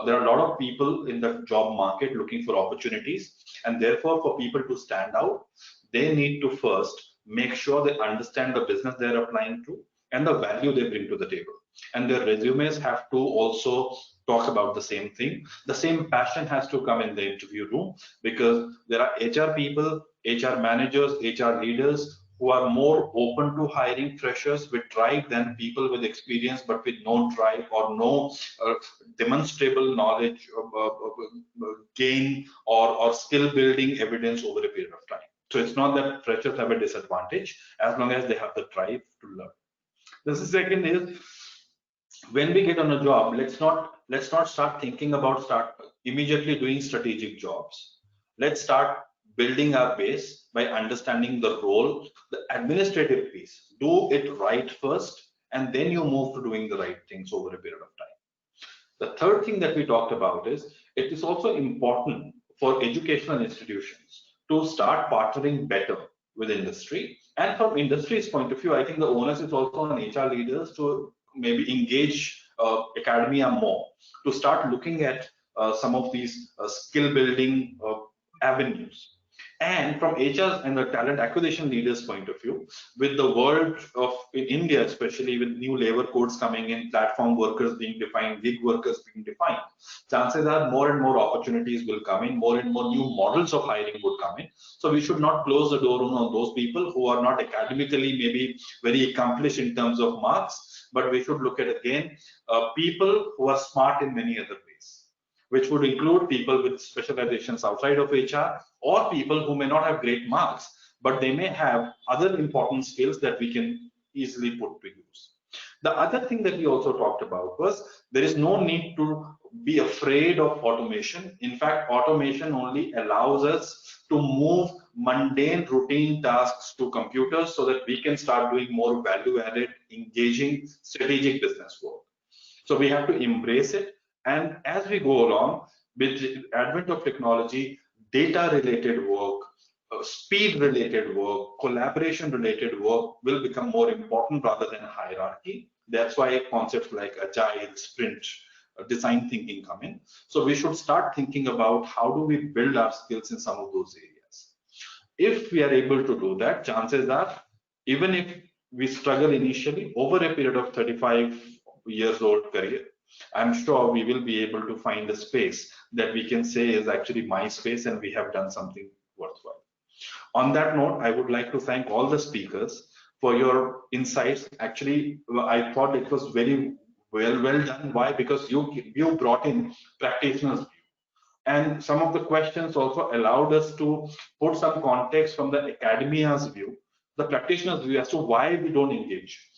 There are a lot of people in the job market looking for opportunities, and therefore for people to stand out, they need to first make sure they understand the business they're applying to and the value they bring to the table. And their resumes have to also talk about the same thing. The same passion has to come in the interview room, because there are HR people, HR managers, HR leaders who are more open to hiring freshers with drive than people with experience but with no drive or no demonstrable knowledge gain or skill building evidence over a period of time. So it's not that freshers have a disadvantage as long as they have the drive to learn. The second is, when we get on a job, let's not start thinking about immediately doing strategic jobs. Let's start building our base by understanding the role, the administrative piece. Do it right first, and then you move to doing the right things over a period of time. The third thing that we talked about is, it is also important for educational institutions to start partnering better with industry. And from industry's point of view, I think the onus is also on HR leaders to maybe engage academia more, to start looking at some of these skill building avenues. And from HR and the talent acquisition leaders' point of view, with the world of in India, especially with new labor codes coming in, platform workers being defined, gig workers being defined, chances are more and more opportunities will come in, more and more new models of hiring would come in. So we should not close the door on those people who are not academically maybe very accomplished in terms of marks, but we should look at again people who are smart in many other ways, which would include people with specializations outside of HR, or people who may not have great marks, but they may have other important skills that we can easily put to use. The other thing that we also talked about was, there is no need to be afraid of automation. In fact, automation only allows us to move mundane routine tasks to computers so that we can start doing more value-added, engaging, strategic business work. So we have to embrace it. And as we go along, with the advent of technology, data-related work, speed-related work, collaboration-related work will become more important rather than hierarchy. That's why concepts like agile, sprint, design thinking come in. So we should start thinking about how do we build our skills in some of those areas. If we are able to do that, chances are, even if we struggle initially, over a period of 35 years old career, I'm sure we will be able to find a space that we can say is actually my space and we have done something worthwhile. On that note, I would like to thank all the speakers for your insights. Actually, I thought it was very well done. Why? Because you brought in practitioners' view. And some of the questions also allowed us to put some context from the academia's view, the practitioner's view, as to why we don't engage.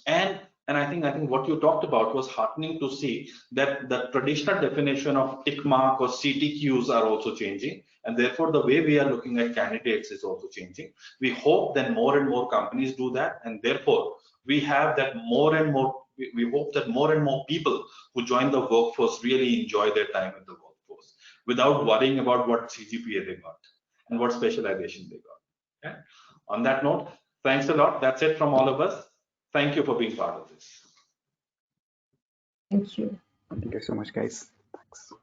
And I think what you talked about was heartening to see that the traditional definition of tick mark or CTQs are also changing, and therefore the way we are looking at candidates is also changing. We hope that more and more companies do that, and therefore we have that more and more. We hope that more and more people who join the workforce really enjoy their time in the workforce. without worrying about what CGPA they got and what specialization they got. Okay? On that note, thanks a lot. That's it from all of us. Thank you for being part of this. Thank you. Thank you so much, guys. Thanks.